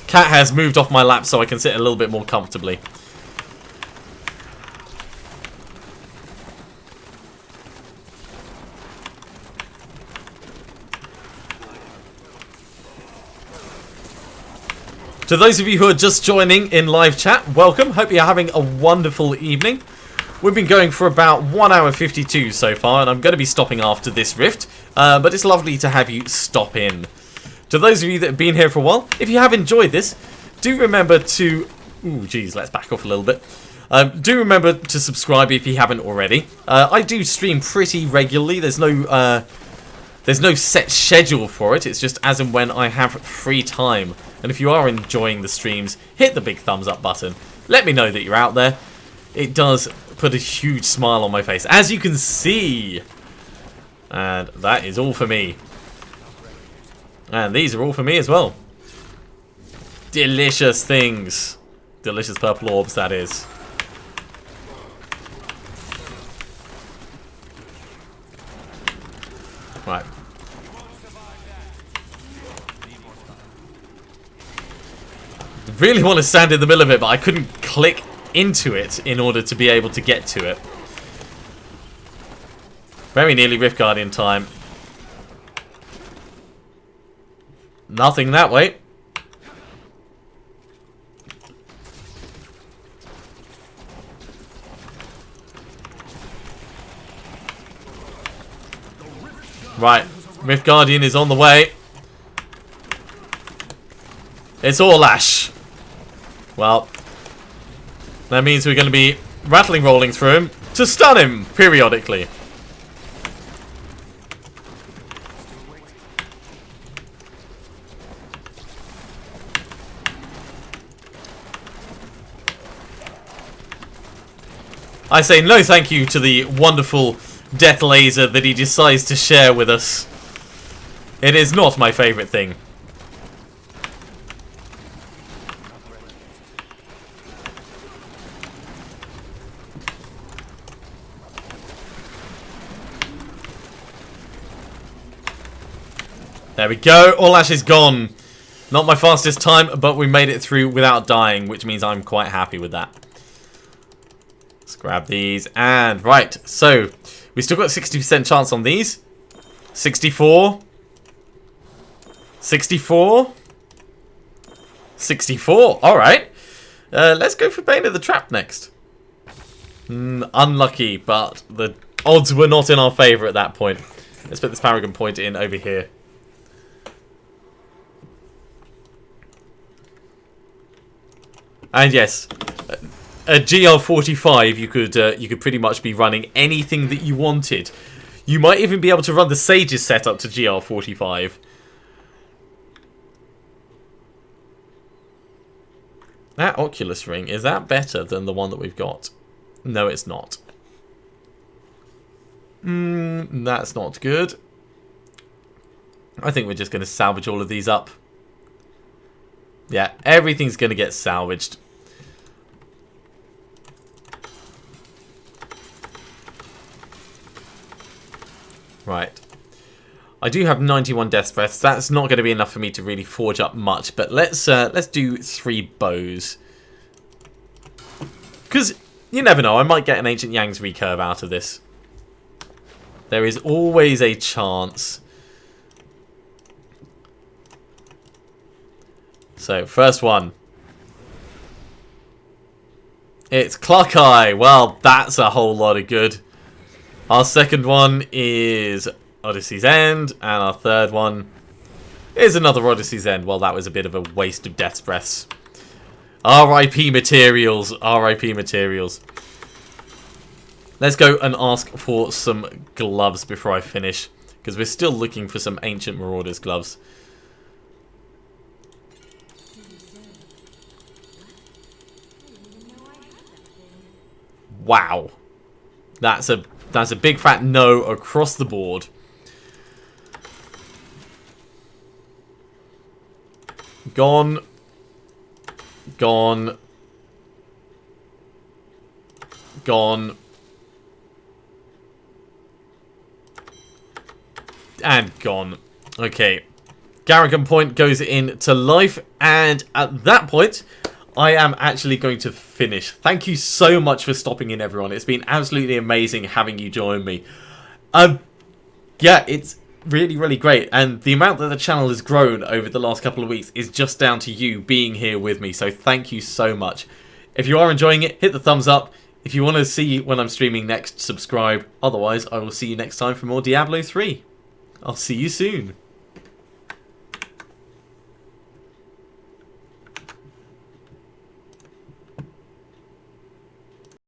Cat has moved off my lap so I can sit a little bit more comfortably. To those of you who are just joining in live chat, welcome. Hope you're having a wonderful evening. We've been going for about 1 hour 52 so far, and I'm going to be stopping after this rift. But it's lovely to have you stop in. To those of you that have been here for a while, if you have enjoyed this, do remember to... Ooh, geez, let's back off a little bit. Do remember to subscribe if you haven't already. I do stream pretty regularly. There's no set schedule for it. It's just as and when I have free time. And if you are enjoying the streams, hit the big thumbs up button. Let me know that you're out there. It does put a huge smile on my face, as you can see. And that is all for me. And these are all for me as well. Delicious things. Delicious purple orbs, that is. Right. Really want to stand in the middle of it, but I couldn't click into it in order to be able to get to it. Very nearly Rift Guardian time. Nothing that way. Right, Rift Guardian is on the way. It's all Ash. Well, that means we're going to be rattling rolling through him to stun him periodically. I say no thank you to the wonderful death laser that he decides to share with us. It is not my favourite thing. There we go. All Ash is gone. Not my fastest time, but we made it through without dying, which means I'm quite happy with that. Let's grab these. And, right. So, we still got 60% chance on these. 64. 64. 64. Alright. Let's go for Bane of the Trap next. Unlucky, but the odds were not in our favour at that point. Let's put this Paragon point in over here. And yes, a GL45 you could pretty much be running anything that you wanted. You might even be able to run the Sage's setup to GL45. That Oculus ring, is that better than the one that we've got? No, it's not. That's not good. I think we're just going to salvage all of these up. Yeah, everything's going to get salvaged. Right. I do have 91 death breaths. That's not going to be enough for me to really forge up much, but let's do 3 bows. Because you never know, I might get an Ancient Yang's recurve out of this. There is always a chance. So, first one. It's Clock Eye. Well, that's a whole lot of good. Our second one is Odyssey's End. And our third one is another Odyssey's End. Well, that was a bit of a waste of Death's Breaths. RIP materials. RIP materials. Let's go and ask for some gloves before I finish. Because we're still looking for some Ancient Marauders gloves. Wow. That's a big fat no across the board. Gone. Gone. Gone. And gone. Okay. Garrigan Point goes into life, and at that point, I am actually going to finish. Thank you so much for stopping in, everyone. It's been absolutely amazing having you join me. Yeah, it's really, really great. And the amount that the channel has grown over the last couple of weeks is just down to you being here with me. So thank you so much. If you are enjoying it, hit the thumbs up. If you want to see when I'm streaming next, subscribe. Otherwise, I will see you next time for more Diablo 3. I'll see you soon.